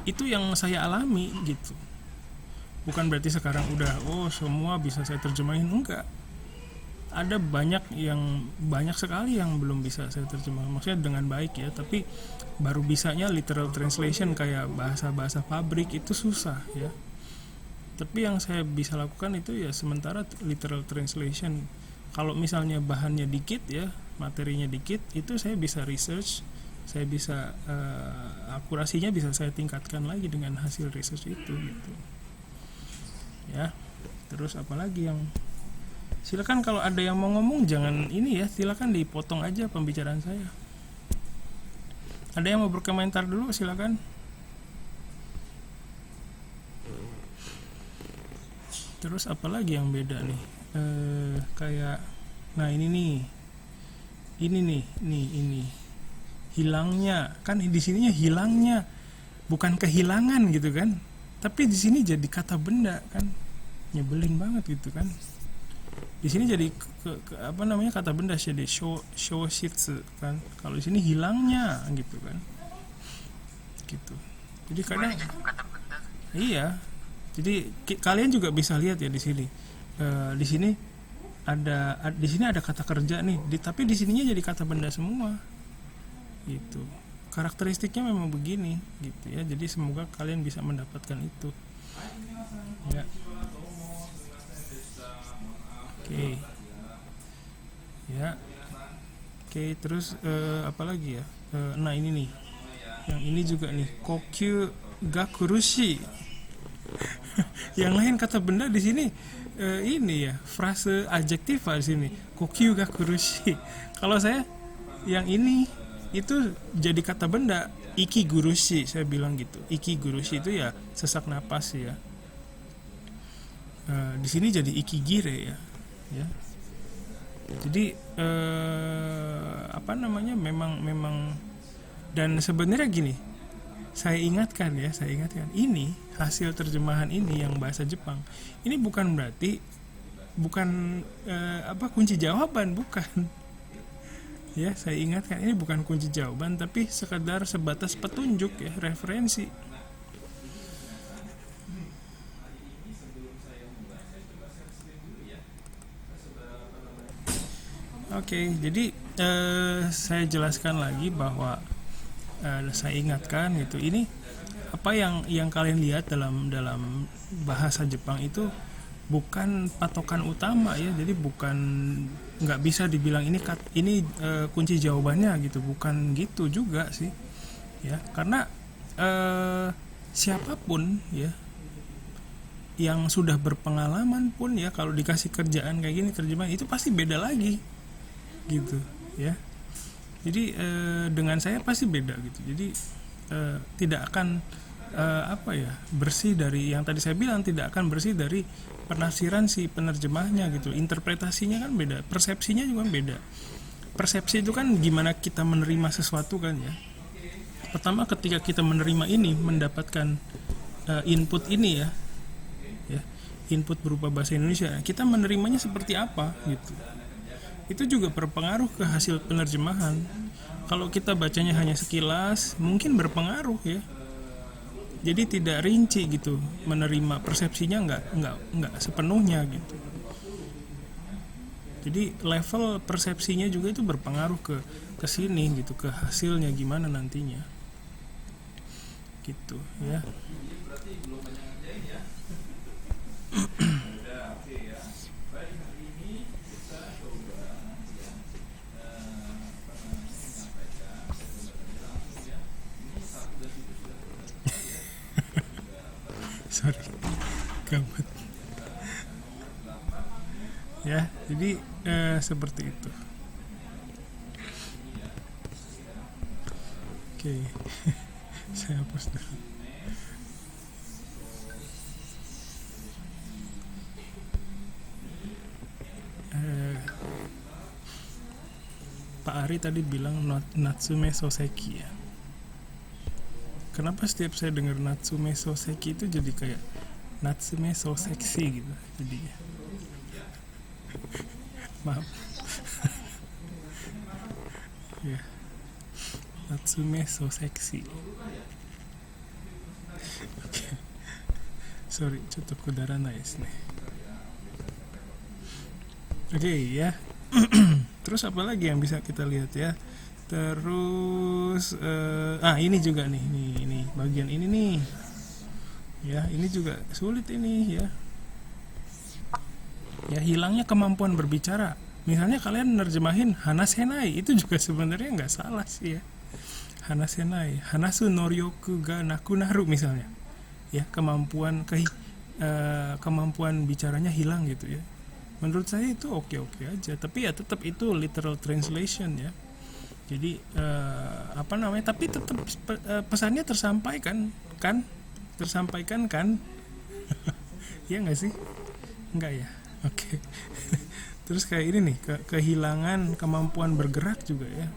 Itu yang saya alami gitu. Bukan berarti sekarang udah semua bisa saya terjemahin, enggak. Ada banyak sekali yang belum bisa saya terjemah, maksudnya dengan baik ya, tapi baru bisanya literal translation kayak bahasa-bahasa pabrik itu susah ya. Tapi yang saya bisa lakukan itu ya sementara literal translation. Kalau misalnya bahannya dikit ya, materinya dikit, itu saya bisa research, saya bisa akurasinya bisa saya tingkatkan lagi dengan hasil research itu gitu ya. Terus apalagi yang, silakan kalau ada yang mau ngomong, jangan ini ya, silakan dipotong aja pembicaraan saya. Ada yang mau berkomentar dulu, silakan. Terus apalagi yang beda nih? Kayak, nah ini hilangnya kan, di sininya hilangnya bukan kehilangan gitu kan, tapi di sini jadi kata benda kan, nyebelin banget gitu kan. Di sini jadi kata benda, jadi shoshitsu kan. Kalau di sini hilangnya gitu kan. Gitu. Jadi kadang iya. Jadi kalian juga bisa lihat ya di sini. Di sini di sini ada kata kerja nih, tapi di sininya jadi kata benda semua gitu. Karakteristiknya memang begini gitu ya. Jadi semoga kalian bisa mendapatkan itu ya. Oke. Ya. Oke, terus apa lagi ya? Nah ini nih, yang ini juga nih, kokyu ga kurushi. Yang lain kata benda di sini ini ya, frase adjektif di sini, kokyu ga kurushi. Kalau saya yang ini itu jadi kata benda, iki gurushi, saya bilang gitu. Iki gurushi itu ya sesak napas ya. Di sini jadi ikigire ya. Ya. Jadi apa namanya, memang dan sebenarnya gini, saya ingatkan ini hasil terjemahan ini yang bahasa Jepang ini bukan berarti kunci jawaban, bukan ya. Saya ingatkan ini bukan kunci jawaban, tapi sekedar sebatas petunjuk ya, referensi. Oke, jadi saya jelaskan lagi bahwa saya ingatkan gitu, ini apa yang kalian lihat dalam bahasa Jepang itu bukan patokan utama ya. Jadi bukan, nggak bisa dibilang ini kunci jawabannya gitu, bukan gitu juga sih ya. Karena siapapun ya yang sudah berpengalaman pun ya, kalau dikasih kerjaan kayak gini, terjemahan itu pasti beda lagi gitu ya. Jadi dengan saya pasti beda gitu. Jadi tidak akan bersih dari yang tadi saya bilang, tidak akan bersih dari penafsiran si penerjemahnya gitu. Interpretasinya kan beda, persepsinya juga beda. Persepsi itu kan gimana kita menerima sesuatu kan ya. Pertama ketika kita menerima ini, mendapatkan input ini ya, input berupa bahasa Indonesia, kita menerimanya seperti apa gitu. Itu juga berpengaruh ke hasil penerjemahan. Kalau kita bacanya hanya sekilas, mungkin berpengaruh ya. Jadi tidak rinci gitu, menerima persepsinya nggak sepenuhnya gitu. Jadi level persepsinya juga itu berpengaruh ke sini gitu, ke hasilnya gimana nantinya. Gitu ya. Sorry, gabut ya. Jadi seperti itu. Oke. Saya hapus dulu. Pak Ari tadi bilang Natsume Soseki ya. Kenapa setiap saya dengar Natsume Soseki itu jadi kayak Natsume so seksi gitu jadinya. Maaf. Ya. Natsume so seksi. Oke. Sorry, cukup udara nice nih. Oke ya. Terus apa lagi yang bisa kita lihat ya? Terus ini juga nih, ini bagian ini nih ya, ini juga sulit ini ya. Ya, hilangnya kemampuan berbicara. Misalnya kalian nerjemahin hanasenai, itu juga sebenarnya nggak salah sih ya. Hanasenai, hanasu noryoku ga nakunaru misalnya ya, kemampuan bicaranya hilang gitu ya. Menurut saya itu oke aja, tapi ya tetap itu literal translation ya. Jadi tapi tetap pesannya tersampaikan kan? Iya nggak sih? Enggak ya? Oke. Terus kayak ini nih, kehilangan kemampuan bergerak juga ya.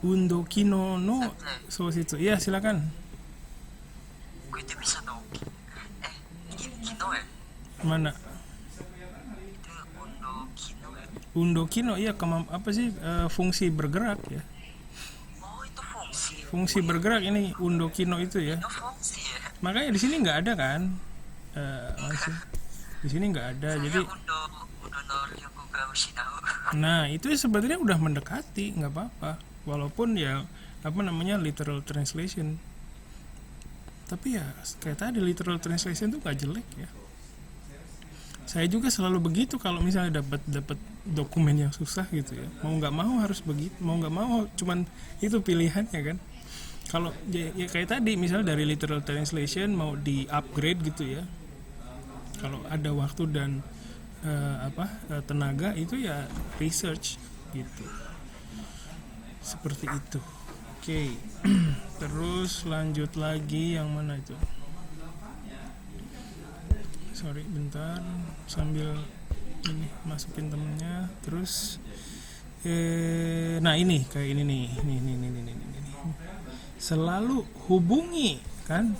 Undo kino no sositsu. Iya, silakan. Itu bisa dong. Kino ya? Mana? Itu undo kino ya? Undo kino, iya, fungsi bergerak ya. Oh, itu fungsi. Fungsi bergerak ini undo kino itu ya. Itu fungsi ya? Makanya di sini nggak ada kan? Di sini nggak ada. Saya Jadi undo 能力が失う。 Nah itu sebenarnya udah mendekati, nggak apa-apa, walaupun ya apa namanya literal translation. Tapi ya kayak tadi literal translation tuh gak jelek ya. Saya juga selalu begitu kalau misalnya dapat dokumen yang susah gitu ya. Mau nggak mau harus begitu, mau nggak mau cuman itu pilihannya kan. Kalau ya kayak tadi misalnya dari literal translation mau di upgrade gitu ya. Kalau ada waktu dan tenaga itu ya research gitu. Seperti itu. Oke. Terus lanjut lagi yang mana itu? Sorry bentar sambil ini masukin temennya. Terus nah ini kayak ini nih. Nih. Selalu hubungi kan?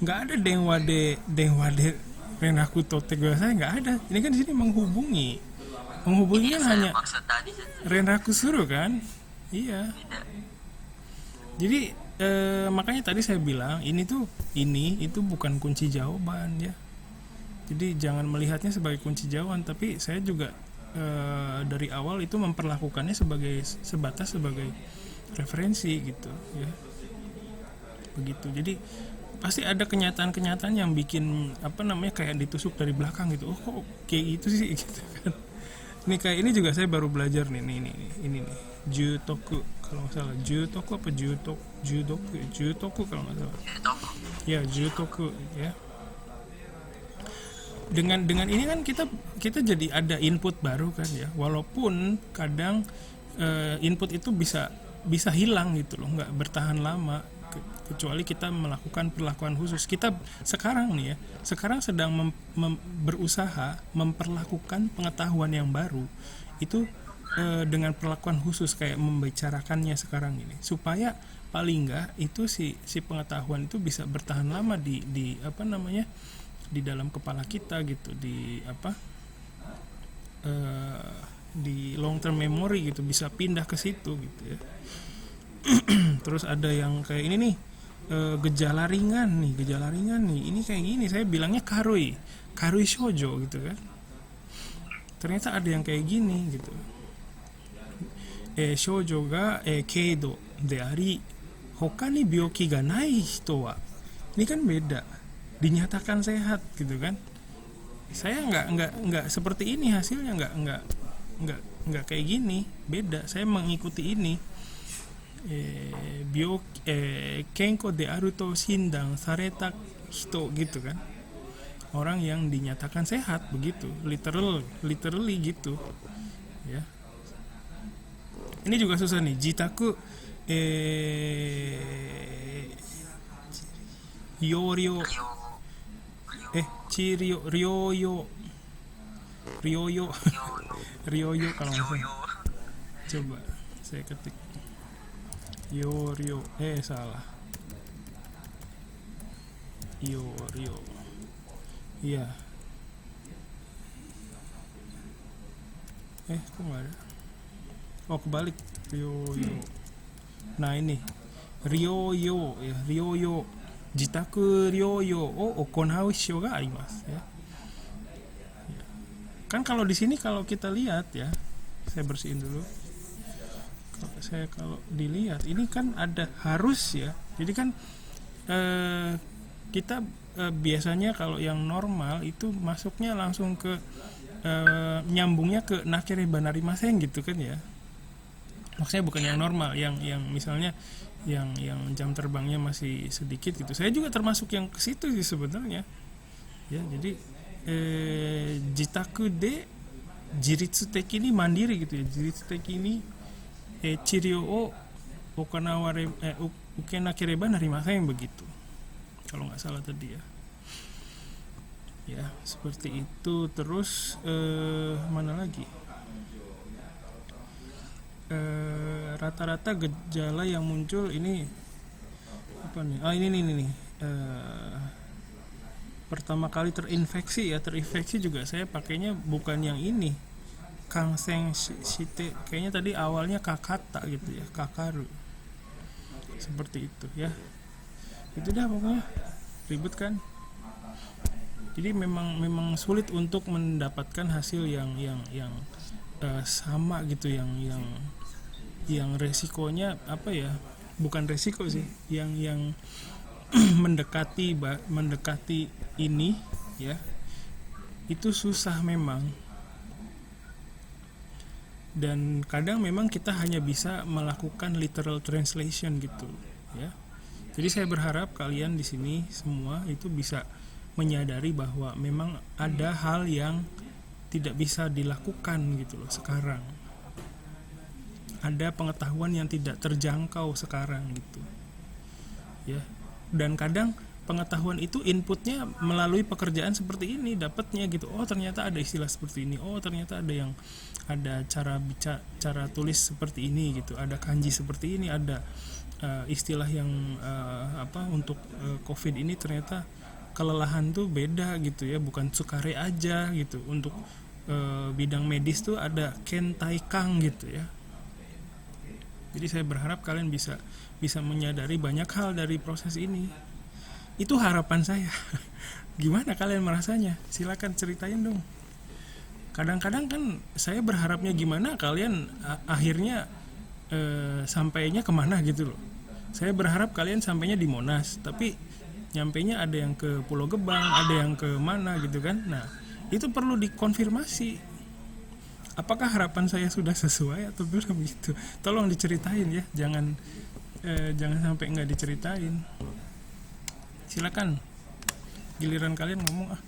Nggak ada denwade Renraku tote saya nggak ada. Ini kan di sini menghubungi kan hanya Maksud tadi Renraku suruh kan. Iya. Jadi makanya tadi saya bilang itu bukan kunci jawaban ya. Jadi jangan melihatnya sebagai kunci jawaban, tapi saya juga dari awal itu memperlakukannya sebatas sebagai referensi gitu ya. Begitu. Jadi pasti ada kenyataan-kenyataan yang bikin kayak ditusuk dari belakang gitu. Oh kok kayak gitu sih gitu kan. Ini kayak ini juga saya baru belajar nih ini nih Jutoku kalau nggak salah. Jutoku apa Jutoku kalau nggak salah ya, Jutoku ya. Dengan ini kan kita jadi ada input baru kan ya, walaupun kadang input itu bisa hilang gitu loh, nggak bertahan lama kecuali kita melakukan perlakuan khusus. Kita sekarang sedang berusaha memperlakukan pengetahuan yang baru itu dengan perlakuan khusus, kayak membicarakannya sekarang ini supaya paling enggak itu si pengetahuan itu bisa bertahan lama di di dalam kepala kita gitu, di long term memory gitu, bisa pindah ke situ gitu ya. Terus ada yang kayak ini nih, gejala ringan nih, ini kayak gini, saya bilangnya karui shoujo gitu kan. Ternyata ada yang kayak gini gitu. Shoujo ga keido de ari hoka ni byoki ga nai hito wa. Ini kan beda, dinyatakan sehat gitu kan. Saya nggak seperti ini hasilnya, nggak kayak gini, beda. Saya mengikuti ini. Kenko de aru to shindang sareta hito gitu kan, orang yang dinyatakan sehat begitu, literally gitu ya. Ini juga susah nih, jitaku ryoyo kalau nggak salah. Coba saya ketik Ryo salah. Ryo iya. Kok nggak ada? Oh kebalik, Ryo. Nah ini Ryoyo ya, Ryoyo jitaku ryoyo o okonau shou ga arimasu ya. Kan kalau di sini kalau kita lihat ya, saya bersihin dulu. Kalau dilihat ini kan ada harus ya. Jadi kan kita biasanya kalau yang normal itu masuknya langsung ke nyambungnya ke nakereba narimasen gitu kan ya. Maksudnya bukan yang normal, yang misalnya yang jam terbangnya masih sedikit gitu. Saya juga termasuk yang ke situ sih sebenarnya. Ya, jadi jitaku de jiritsu teki ini mandiri gitu ya. Jiritsu teki ini chiryou o ukenakereba narimasen begitu. Kalau nggak salah tadi ya. Ya, seperti itu. Terus mana lagi? Rata-rata gejala yang muncul ini apa nih? Ini nih. Pertama kali terinfeksi juga saya pakainya bukan yang ini. Kangseng shite, kayaknya tadi awalnya kakata gitu ya, kakaru. Seperti itu ya. Itu dah pokoknya. Ribet kan? Jadi memang sulit untuk mendapatkan hasil yang sama gitu, yang resikonya apa ya, bukan resiko sih, yang mendekati ini ya, itu susah memang. Dan kadang memang kita hanya bisa melakukan literal translation gitu ya. Jadi saya berharap kalian di sini semua itu bisa menyadari bahwa memang ada hal yang tidak bisa dilakukan gitu loh sekarang. Ada pengetahuan yang tidak terjangkau sekarang gitu. Ya. Dan kadang pengetahuan itu inputnya melalui pekerjaan seperti ini dapatnya gitu. Oh, ternyata ada istilah seperti ini. Oh, ternyata ada cara tulis seperti ini gitu. Ada kanji seperti ini, ada istilah yang untuk COVID ini ternyata kelelahan tuh beda gitu ya, bukan sukare aja gitu. Untuk bidang medis tuh ada kentaikang gitu ya. Jadi saya berharap kalian bisa menyadari banyak hal dari proses ini. Itu harapan saya. Gimana kalian merasanya? Silakan ceritain dong. Kadang-kadang kan saya berharapnya gimana, kalian akhirnya sampainya kemana gitu loh. Saya berharap kalian sampainya di Monas, tapi nyampainya ada yang ke Pulau Gebang, ada yang ke mana gitu kan. Nah, itu perlu dikonfirmasi. Apakah harapan saya sudah sesuai atau belum gitu. Tolong diceritain ya, jangan sampai nggak diceritain. Silakan, giliran kalian ngomong ah.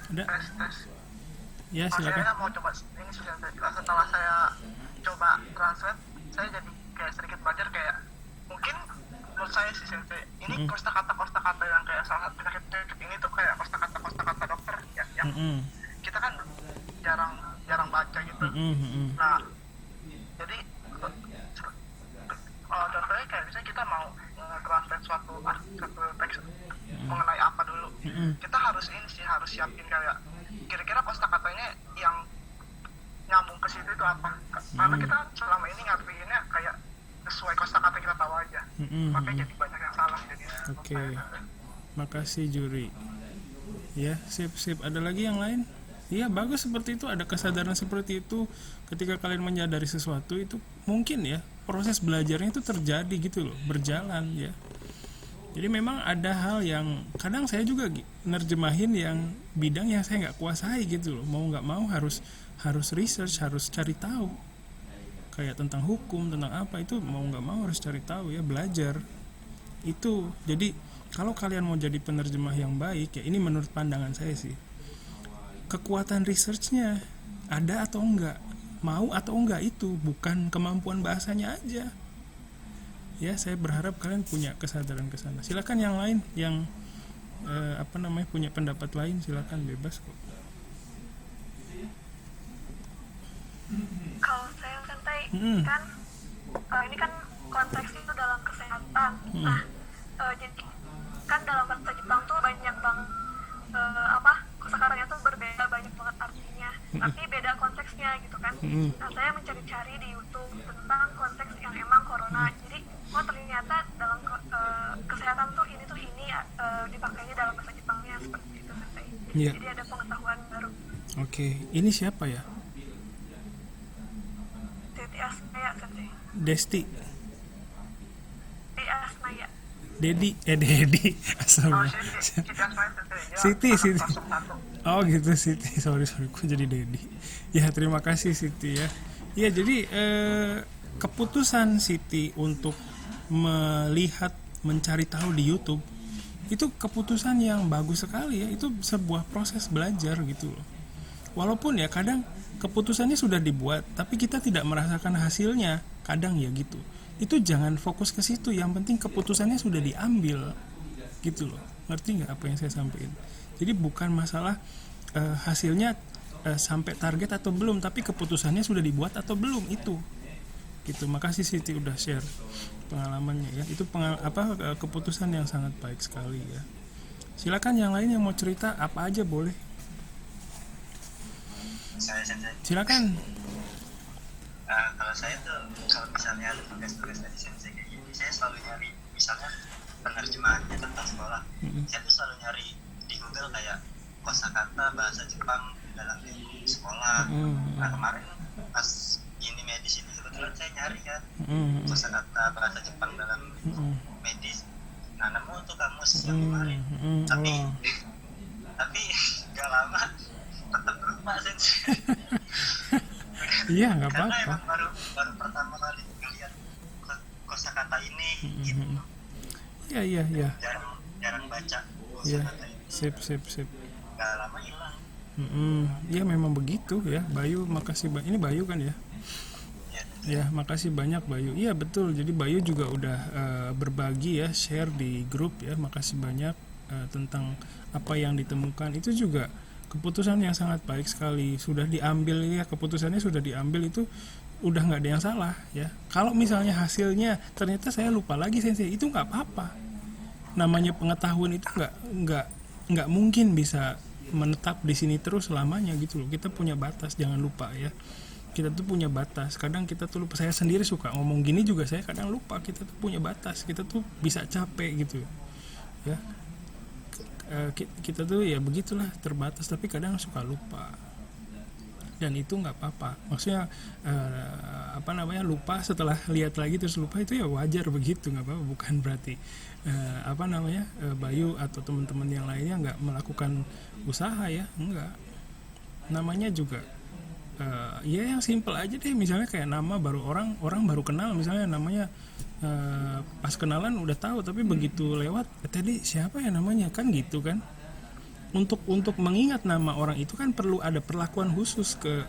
Ada? Tes. Ya silakan. Saya mau coba ini sih, setelah saya coba translate, saya jadi kayak sedikit belajar kayak mungkin menurut saya sih Sensei, ini kosakata yang kayak salah satu penyakit ini tuh kayak kosakata dokter ya, yang kita kan jarang baca gitu. Nah, jadi contohnya kayak misalnya kita mau translate suatu teks mengenai apa dulu, kita harus siapin kayak kira-kira kosakatanya yang nyambung ke situ itu apa, karena kita selama ini ngartiinnya kayak sesuai kosakata kita tahu aja, makanya jadi banyak yang salah jadi. Oke. Makasih Juri. Ya, sip. Ada lagi yang lain? Iya, bagus seperti itu, ada kesadaran seperti itu. Ketika kalian menyadari sesuatu itu mungkin ya, proses belajarnya itu terjadi gitu loh, berjalan ya. Jadi memang ada hal yang kadang saya juga nerjemahin yang bidang yang saya nggak kuasai gitu loh. Mau nggak mau harus research, harus cari tahu. Kayak tentang hukum, tentang apa itu mau nggak mau harus cari tahu ya, belajar. Itu jadi kalau kalian mau jadi penerjemah yang baik ya, ini menurut pandangan saya sih, kekuatan researchnya ada atau enggak, mau atau enggak, itu bukan kemampuan bahasanya aja ya. Saya berharap kalian punya kesadaran ke sana. Silakan yang lain yang punya pendapat lain, silakan, bebas kok. Kalau saya santai kan ini kan konteksnya itu dalam kesehatan. Jadi kan dalam bahasa Jepang tuh banyak banget kosakatanya tuh berbeda, banyak banget artinya, tapi beda konteksnya gitu kan. Nah, saya mencari-cari di YouTube tentang konteks yang emang corona. Jadi ternyata dalam kesehatan tuh ini dipakainya dalam bahasa Jepangnya seperti itu santai. Yeah. Jadi ada pengetahuan baru. Oke, ini siapa ya? Siti Asmaya santai. Desti. Siti Asmaya. Dedi. Siti. Oh gitu, Siti. Sorry, aku jadi Dedi. Ya, terima kasih Siti ya. Ya, jadi keputusan Siti untuk melihat, mencari tahu di YouTube itu keputusan yang bagus sekali ya. Itu sebuah proses belajar gitu loh. Walaupun ya kadang keputusannya sudah dibuat, tapi kita tidak merasakan hasilnya. Kadang ya gitu. Itu jangan fokus ke situ, yang penting keputusannya sudah diambil gitu loh. Ngerti nggak apa yang saya sampaikan? Jadi bukan masalah hasilnya sampai target atau belum, tapi keputusannya sudah dibuat atau belum, itu gitu. Makasih Siti udah share pengalamannya ya. Itu keputusan yang sangat baik sekali ya. Silakan yang lain yang mau cerita apa aja boleh. Saya Sensei. Silakan. Kalau saya tuh, kalau misalnya ada tugas-tugas dari Sensei kayak gini, saya selalu nyari misalnya penerjemahannya tentang sekolah, saya tuh selalu nyari di Google kayak kosakata bahasa Jepang dalam lingkup sekolah. Nah kemarin pas ini medis ini kebetulan saya nyari kan kosakata bahasa Jepang dalam lingkup medis. Nah nemu tuh kamus yang kemarin, tapi gak lama tetap lupa sensei. Iya, nggak Karena apa-apa. emang baru pertama kali ngeliat kosakata ini gitu. Iya. Jarang baca Iya, kosakata ini. sip. Gak lama hilang. Ya memang begitu ya, Bayu. Makasih ini Bayu kan ya? Ya, makasih banyak Bayu. Iya betul. Jadi Bayu juga udah berbagi ya, share di grup ya. Makasih banyak tentang apa yang ditemukan. Itu juga keputusan yang sangat baik sekali. Sudah diambil ya, keputusannya sudah diambil, itu udah nggak ada yang salah ya. Kalau misalnya hasilnya ternyata saya lupa lagi sensei, itu nggak apa-apa. Namanya pengetahuan itu nggak mungkin bisa menetap di sini terus selamanya gitu loh. Kita punya batas, jangan lupa ya. Kita tuh punya batas. Kadang kita tuh lupa. Saya sendiri suka ngomong gini juga, saya kadang lupa. Kita tuh punya batas. Kita tuh bisa capek gitu ya. Kita tuh ya begitulah, terbatas, tapi kadang suka lupa, dan itu nggak apa-apa. Maksudnya lupa setelah lihat lagi terus lupa, itu ya wajar begitu, nggak apa-apa. Bukan berarti Bayu atau teman-teman yang lainnya nggak melakukan usaha ya, enggak. Namanya juga ya yang simple aja deh, misalnya kayak nama baru orang baru kenal, misalnya namanya pas kenalan udah tahu, tapi begitu lewat tadi siapa ya namanya, kan gitu kan. Untuk mengingat nama orang itu kan perlu ada perlakuan khusus ke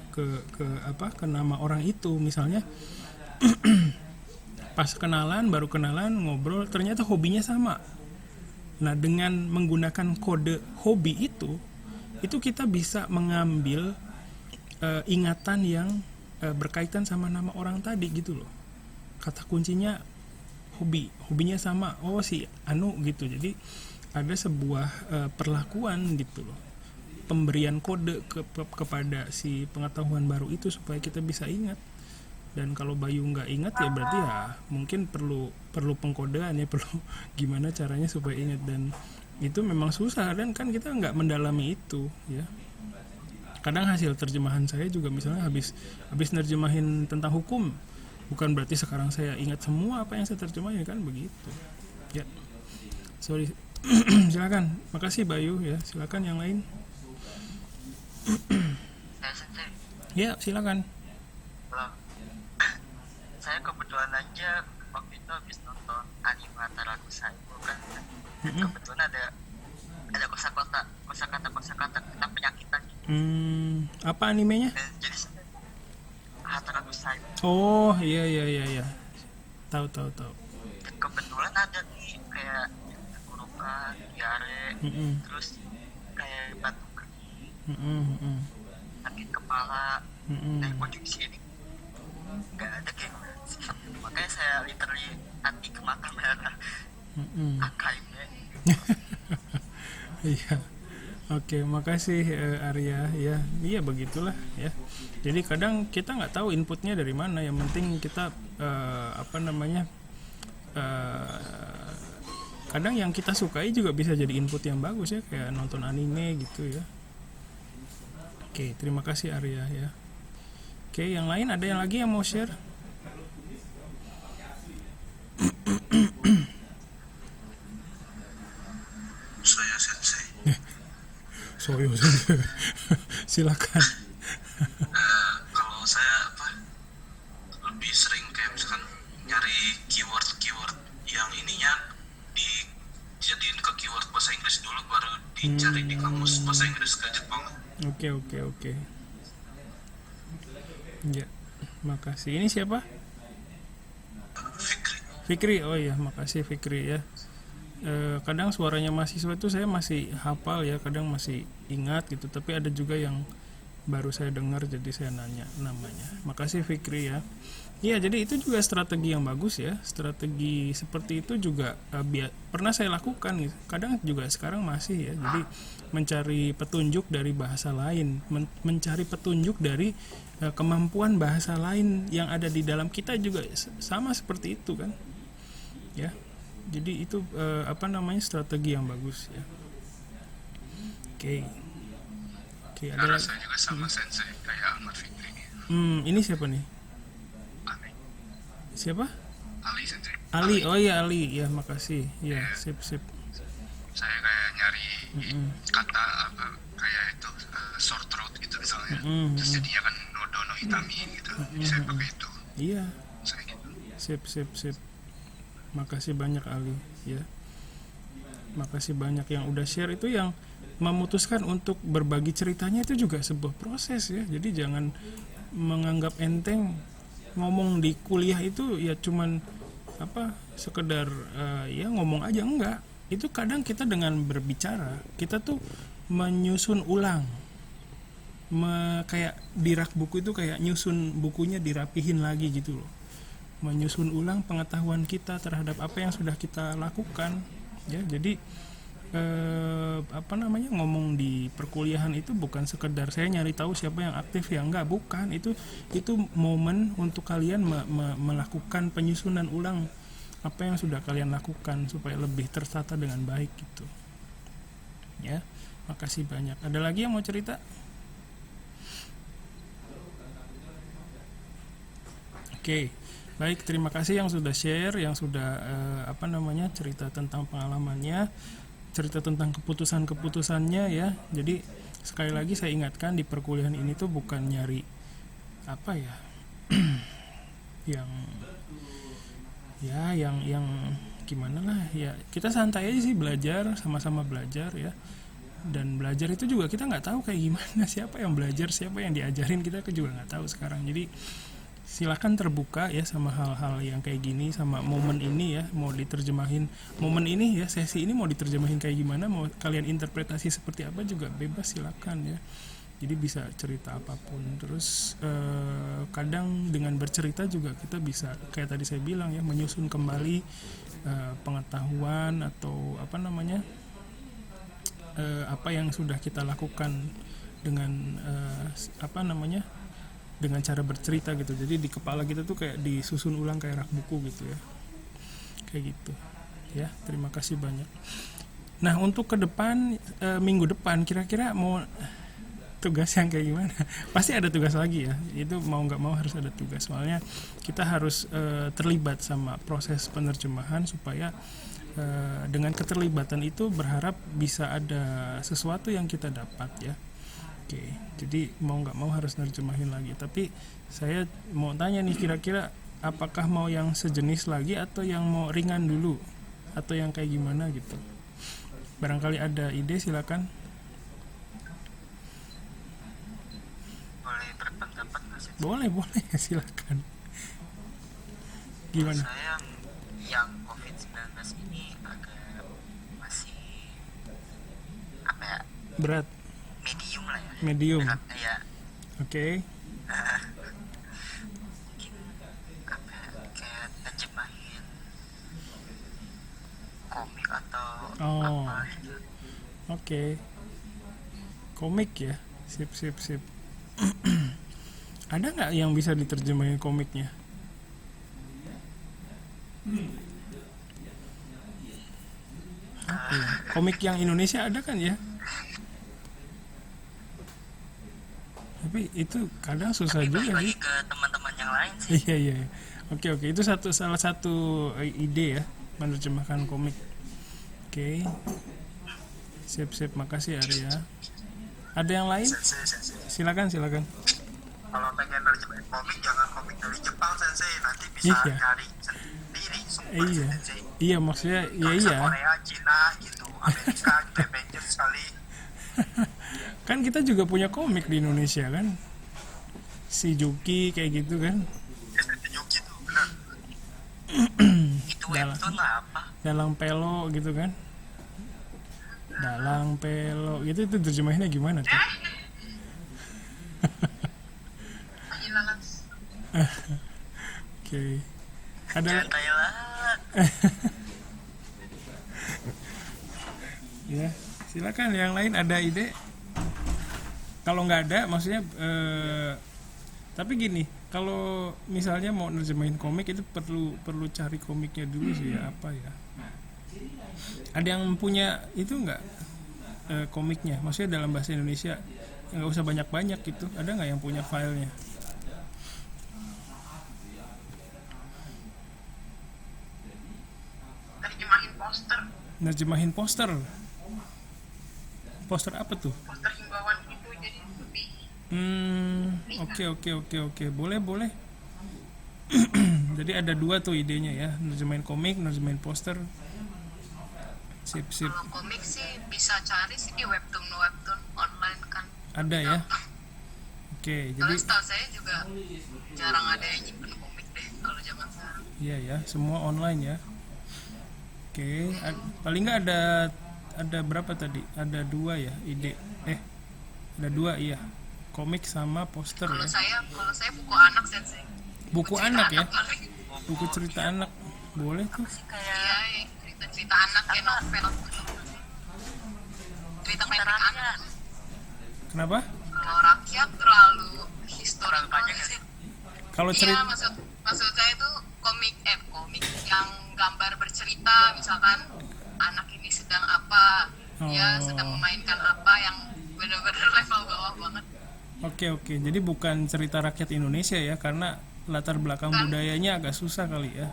nama orang itu. Misalnya pas baru kenalan ngobrol, ternyata hobinya sama. Nah, dengan menggunakan kode hobi itu kita bisa mengambil ingatan yang berkaitan sama nama orang tadi gitu loh. Kata kuncinya hobinya sama, oh si Anu gitu. Jadi ada sebuah perlakuan gitu loh, pemberian kode kepada si pengetahuan baru itu supaya kita bisa ingat. Dan kalau Bayu nggak ingat ya berarti ya mungkin perlu pengkodean ya, perlu gimana caranya supaya ingat. Dan itu memang susah, dan kan kita nggak mendalami itu ya. Kadang hasil terjemahan saya juga misalnya habis nerjemahin tentang hukum, bukan berarti sekarang saya ingat semua apa yang saya terjemahin, kan begitu ya. Sorry. Silakan, makasih Bayu ya. Silakan yang lain. Saya sensei, Ya silakan. saya kebetulan aja waktu itu habis nonton anime Hataraku Saibo kan, kebetulan ada kosakata tentang penyakitan gitu. Apa animenya? Jadi saya Hataraku Saibo Oh iya. Tahu. kebetulan ada nih kayak tenggorokan, diare, terus kayak batuk kering, sakit kepala. Nah kok di sini nggak ada kayak makanya saya literally hati kemakan merah akaimnya. Iya. Oke, makasih Arya ya. Iya begitulah ya. Jadi kadang kita nggak tahu inputnya dari mana. Yang penting kita kadang yang kita sukai juga bisa jadi input yang bagus ya, kayak nonton anime gitu ya. Oke, terima kasih Arya ya. Oke, yang lain ada yang lagi yang mau share? Saya sensei. Soyo. Silakan. Kalau saya lebih sering kayak misalkan nyari keyword yang ininya dijadiin ke keyword bahasa Inggris dulu, baru dicari di kamus bahasa Inggris ke Jepang. Oke. Ya, makasih. Ini siapa? Fikri. Oh iya, makasih Fikri ya. Kadang suaranya mahasiswa itu saya masih hafal ya, kadang masih ingat gitu, tapi ada juga yang baru saya dengar jadi saya nanya namanya. Makasih Fikri ya. Iya, jadi itu juga strategi yang bagus ya. Strategi seperti itu juga pernah saya lakukan gitu. Kadang juga sekarang masih ya. Jadi mencari petunjuk dari bahasa lain, mencari petunjuk dari kemampuan bahasa lain yang ada di dalam kita juga sama seperti itu kan. Ya. Jadi itu strategi yang bagus ya. Oke, ada lagi. Saya juga sama sensei kayak Ahmad Fikri. Ini siapa nih? Ali. Siapa? Ali sensei. Ali. Oh iya Ali, ya makasih. Ya, sip. Saya kayak nyari kata apa kayak itu sore throat gitu misalnya. Terus jadinya kan no hitami gitu. Saya pakai itu. Iya. Saya gitu. Sip. Makasih banyak Ali, ya. Makasih banyak yang udah share. Itu yang memutuskan untuk berbagi ceritanya itu juga sebuah proses ya. Jadi jangan menganggap enteng ngomong di kuliah itu ya cuman sekedar ya ngomong aja, enggak. Itu kadang kita dengan berbicara kita tuh menyusun ulang, kayak di rak buku itu kayak nyusun bukunya dirapihin lagi gitu loh, menyusun ulang pengetahuan kita terhadap apa yang sudah kita lakukan ya. Jadi ngomong di perkuliahan itu bukan sekedar saya nyari tahu siapa yang aktif ya, enggak, bukan. Itu momen untuk kalian melakukan penyusunan ulang apa yang sudah kalian lakukan supaya lebih tertata dengan baik gitu ya. Makasih banyak. Ada lagi yang mau cerita? Oke. Baik, terima kasih yang sudah share, yang sudah cerita tentang pengalamannya, cerita tentang keputusannya ya. Jadi sekali lagi saya ingatkan, di perkuliahan ini tuh bukan nyari yang gimana lah ya, kita santai aja sih, belajar, sama-sama belajar ya. Dan belajar itu juga kita nggak tahu kayak gimana, siapa yang belajar, siapa yang diajarin, kita juga nggak tahu sekarang. Jadi silakan terbuka ya sama hal-hal yang kayak gini, sama momen ini ya, mau diterjemahin momen ini ya, sesi ini mau diterjemahin kayak gimana, mau kalian interpretasi seperti apa juga bebas, silakan ya. Jadi bisa cerita apapun. Terus kadang dengan bercerita juga kita bisa kayak tadi saya bilang ya, menyusun kembali pengetahuan atau apa yang sudah kita lakukan dengan dengan cara bercerita gitu. Jadi di kepala kita tuh kayak disusun ulang kayak rak buku gitu ya, kayak gitu ya. Terima kasih banyak. Nah, untuk ke depan, minggu depan kira-kira mau tugas yang kayak gimana? Pasti ada tugas lagi ya, itu mau nggak mau harus ada tugas, soalnya kita harus terlibat sama proses penerjemahan supaya dengan keterlibatan itu berharap bisa ada sesuatu yang kita dapat ya. Oke, jadi mau nggak mau harus nerjemahin lagi. Tapi saya mau tanya nih, kira-kira apakah mau yang sejenis lagi atau yang mau ringan dulu atau yang kayak gimana gitu? Barangkali ada ide, silakan. Boleh berpendapat nggak sih? Boleh silakan. Gimana? Saya yang COVID-19 ini agak masih Berat. medium lah ya. Medium. Beratnya ya. Oke. Mungkin kayak terjemahin komik atau apa gitu. Oke. Komik ya. Sip. Ada nggak yang bisa diterjemahin komiknya? Oke. Komik yang Indonesia ada kan ya? Tapi itu kadang susah Tapi juga balik lagi sih. ke teman-teman yang lain sih. Iya. Oke. Itu salah satu ide ya, menerjemahkan komik. Oke. Sip. Makasih Arya. Ada yang lain? Sensei. Silakan. Kalau pengen nerjemahin komik, jangan komik dari Jepang, Sensei. Nanti bisa Iya. nyari sendiri sumber, Iya. Sensei. Iya, maksudnya Nggak bisa iya. Korea, Cina gitu, Amerika gitu, Avengers sekali. Kan kita juga punya komik di Indonesia kan, si Juki kayak gitu kan. Yuki tuh bener. Itu webtoon lah apa? Dalang Pelo gitu kan, Dalang Pelo gitu, itu terjemahinnya gimana tuh? Kehilangan Oke. Ada Jangan Thailand. ya, silakan yang lain ada ide. Kalau nggak ada, maksudnya Tapi gini, kalau misalnya mau nerjemahin komik itu perlu cari komiknya dulu sih ya, apa ya. Ada yang punya itu nggak komiknya? Maksudnya dalam bahasa Indonesia, nggak usah banyak-banyak gitu. Ada nggak yang punya filenya? Terjemahin poster Nerjemahin poster apa tuh? poster himbauan gitu, jadi lebih Oke, boleh. Jadi ada 2 tuh idenya ya, nerjemahin komik, nerjemahin poster. Sip. kalau komik sih bisa cari sih di webtoon online kan. Ada ya. Oke, jadi Terus tahu saya juga jarang ada yang nyimpen komik deh kalau zaman sekarang. iya ya, semua online ya. Oke, paling nggak ada berapa tadi? Ada 2 ya ide. Ada 2 iya. Komik sama poster Kalau ya. saya buku anak sensei. Buku cerita anak ya. paling. Buku cerita anak. Boleh tuh. Iya, cerita anak kayak novel. Cerita pendek anak. Kenapa? Kalau rakyat terlalu historical sih. Kalau Iya, cerita maksud saya itu komik yang gambar bercerita, misalkan anak ini sedang apa, dia sedang memainkan apa yang benar-benar level bawah banget. Oke. Jadi bukan cerita rakyat Indonesia ya, karena latar belakang budayanya agak susah kali ya.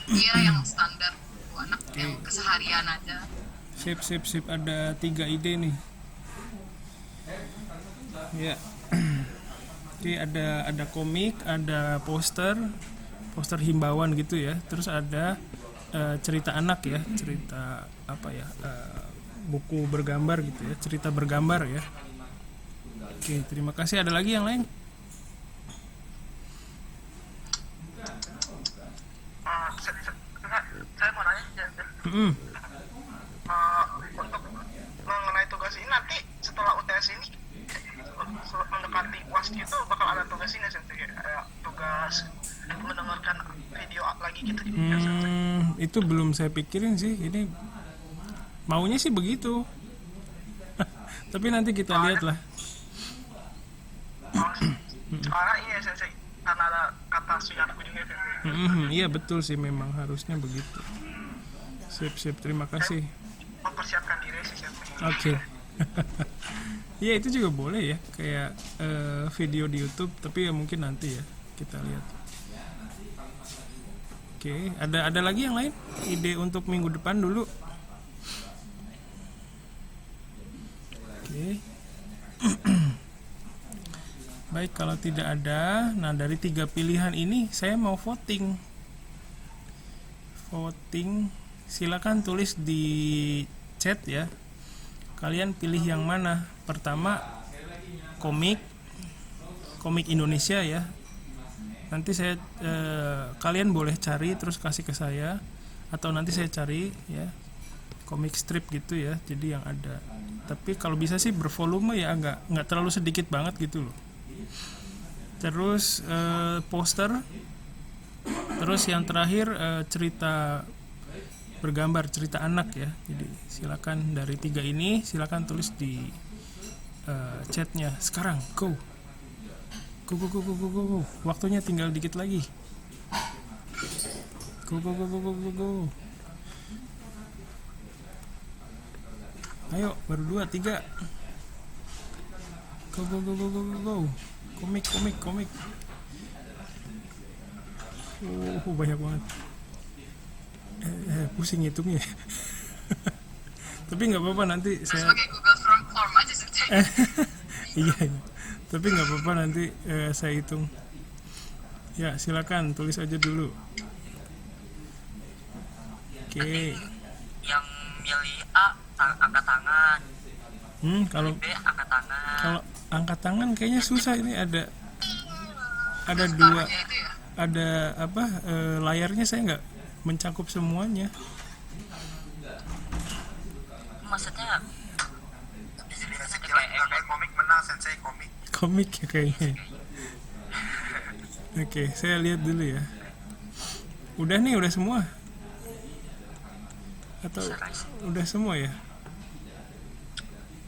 Iya, yang standar buku anak yang keseharian aja. Sip. Ada 3 ide nih. Ya. Oke, ada komik, ada poster himbauan gitu ya. Terus ada cerita anak ya, cerita apa ya? Buku bergambar gitu ya, cerita bergambar ya. Oke, terima kasih. Ada lagi yang lain? Saya mau nanya untuk mengenai tugas ini nanti setelah UTS ini mendekati UAS gitu bakal ada tugas ini kayak tugas mendengarkan video lagi gitu. Itu belum saya pikirin sih. Ini maunya sih begitu. Tapi nanti kita lihat lah. Karena ini ya sensei, karena ada kata suyaku juga sensei. Iya betul sih, memang harusnya begitu. Sip, terima kasih. Mempersiapkan diri sih sensei. Oke. Ya itu juga boleh ya, kayak video di YouTube, tapi ya mungkin nanti ya kita lihat. Oke, ada lagi yang lain? Ide untuk minggu depan dulu. Oke. Baik, kalau tidak ada, nah dari 3 pilihan ini saya mau voting. Silakan tulis di chat ya. Kalian pilih yang mana? Pertama, komik Indonesia ya. Nanti saya kalian boleh cari terus kasih ke saya, atau nanti saya cari ya komik strip gitu ya. Jadi yang ada. Tapi kalau bisa sih bervolume ya, nggak terlalu sedikit banget gitu loh. Terus poster. Terus yang terakhir cerita bergambar, cerita anak ya. Jadi silakan dari 3 ini silakan tulis di chatnya sekarang. Go. Waktunya tinggal dikit lagi. Go. Ayo, baru 2, 3. Go. Komik. Banyak banget. Pusing hitungnya. Tapi nggak apa-apa, nanti Terus saya. pakai Google Form aja sih. Iya. Tapi nggak apa-apa, nanti saya hitung. Ya, silakan tulis aja dulu. Oke. Yang milih A angkat tangan, Kalau B angkat tangan. angkat tangan kayaknya susah, ini ada 2. Ya itu ya. Ada apa? Layarnya saya nggak mencakup semuanya. Maksudnya Kayak komik menang sensei komik. Komik ya kayaknya. Oke, saya lihat dulu ya. Udah semua? Atau udah semua ya?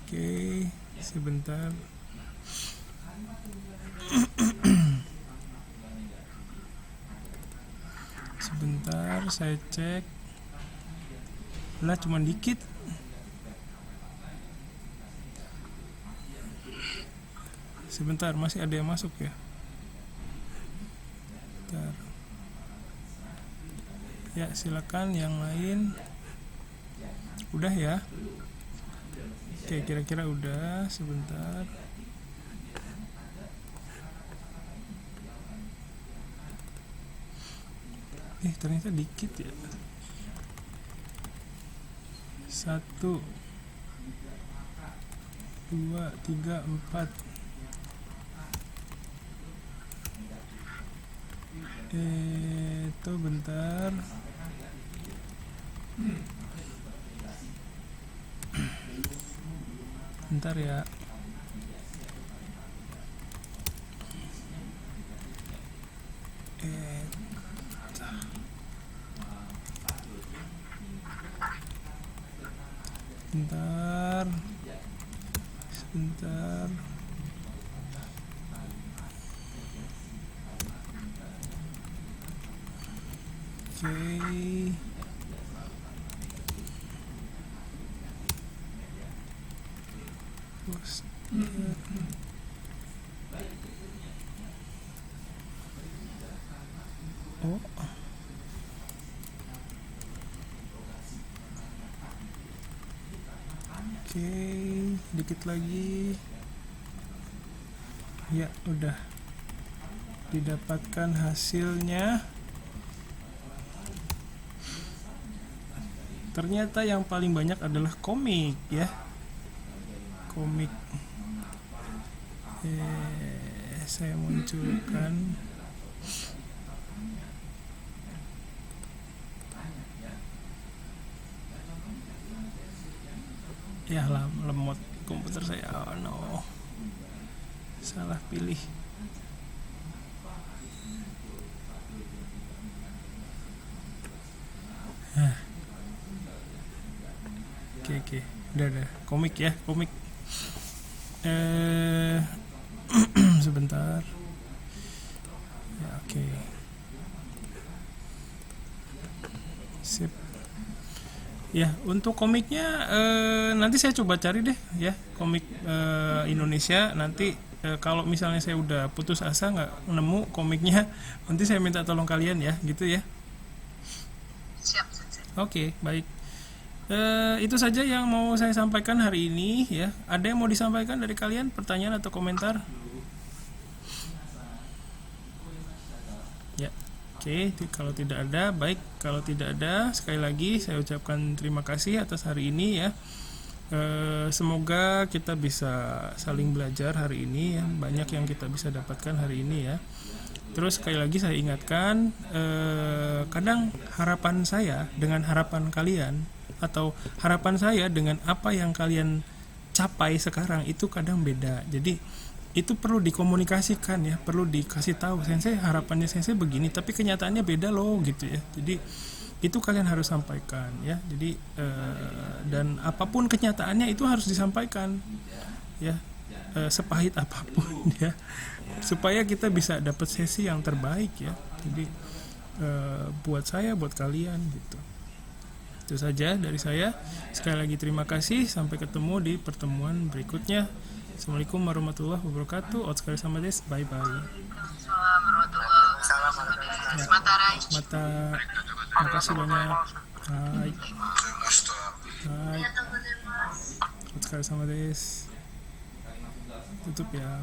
Oke, sebentar. Sebentar saya cek. Lah cuman dikit. Sebentar, masih ada yang masuk ya. Bentar. Ya, silakan yang lain. Udah ya. Oke, kira-kira udah. Sebentar. Ternyata dikit ya. 1 2 3 4. Itu bentar. Bentar ya. Bentar. Sebentar. Oke. Oh. Oke, dikit lagi. Ya, udah didapatkan hasilnya. Ternyata yang paling banyak adalah komik ya. Komik. Saya munculkan. Ya, lemot komputer saya. Oh no, salah pilih. Oke, udah komik ya, komik. Sebentar ya. Oke, sip ya. Untuk komiknya nanti saya coba cari deh ya, komik Indonesia. Nanti kalau misalnya saya udah putus asa nggak nemu komiknya, nanti saya minta tolong kalian ya, gitu ya. Siap. Oke, baik. Itu saja yang mau saya sampaikan hari ini ya. Ada yang mau disampaikan dari kalian, pertanyaan atau komentar? Ya, oke. Kalau tidak ada, baik. Kalau tidak ada, sekali lagi saya ucapkan terima kasih atas hari ini ya. Semoga kita bisa saling belajar hari ini ya. Banyak yang kita bisa dapatkan hari ini ya. Terus sekali lagi saya ingatkan, kadang harapan saya dengan harapan kalian, atau harapan saya dengan apa yang kalian capai sekarang itu kadang beda. Jadi itu perlu dikomunikasikan ya, perlu dikasih tahu, sensei harapannya sensei begini tapi kenyataannya beda loh gitu ya. Jadi itu kalian harus sampaikan ya. Jadi dan apapun kenyataannya itu harus disampaikan ya, sepahit apapun ya, supaya kita bisa dapat sesi yang terbaik ya. Jadi buat saya, buat kalian gitu. Itu saja dari saya. Sekali lagi terima kasih. Sampai ketemu di pertemuan berikutnya. Assalamualaikum warahmatullahi wabarakatuh. Otskari sama des. Bye bye. Assalamualaikum. Mata. Terima kasih banyak. Hai. Hai. Otskari sama des. Tutup ya.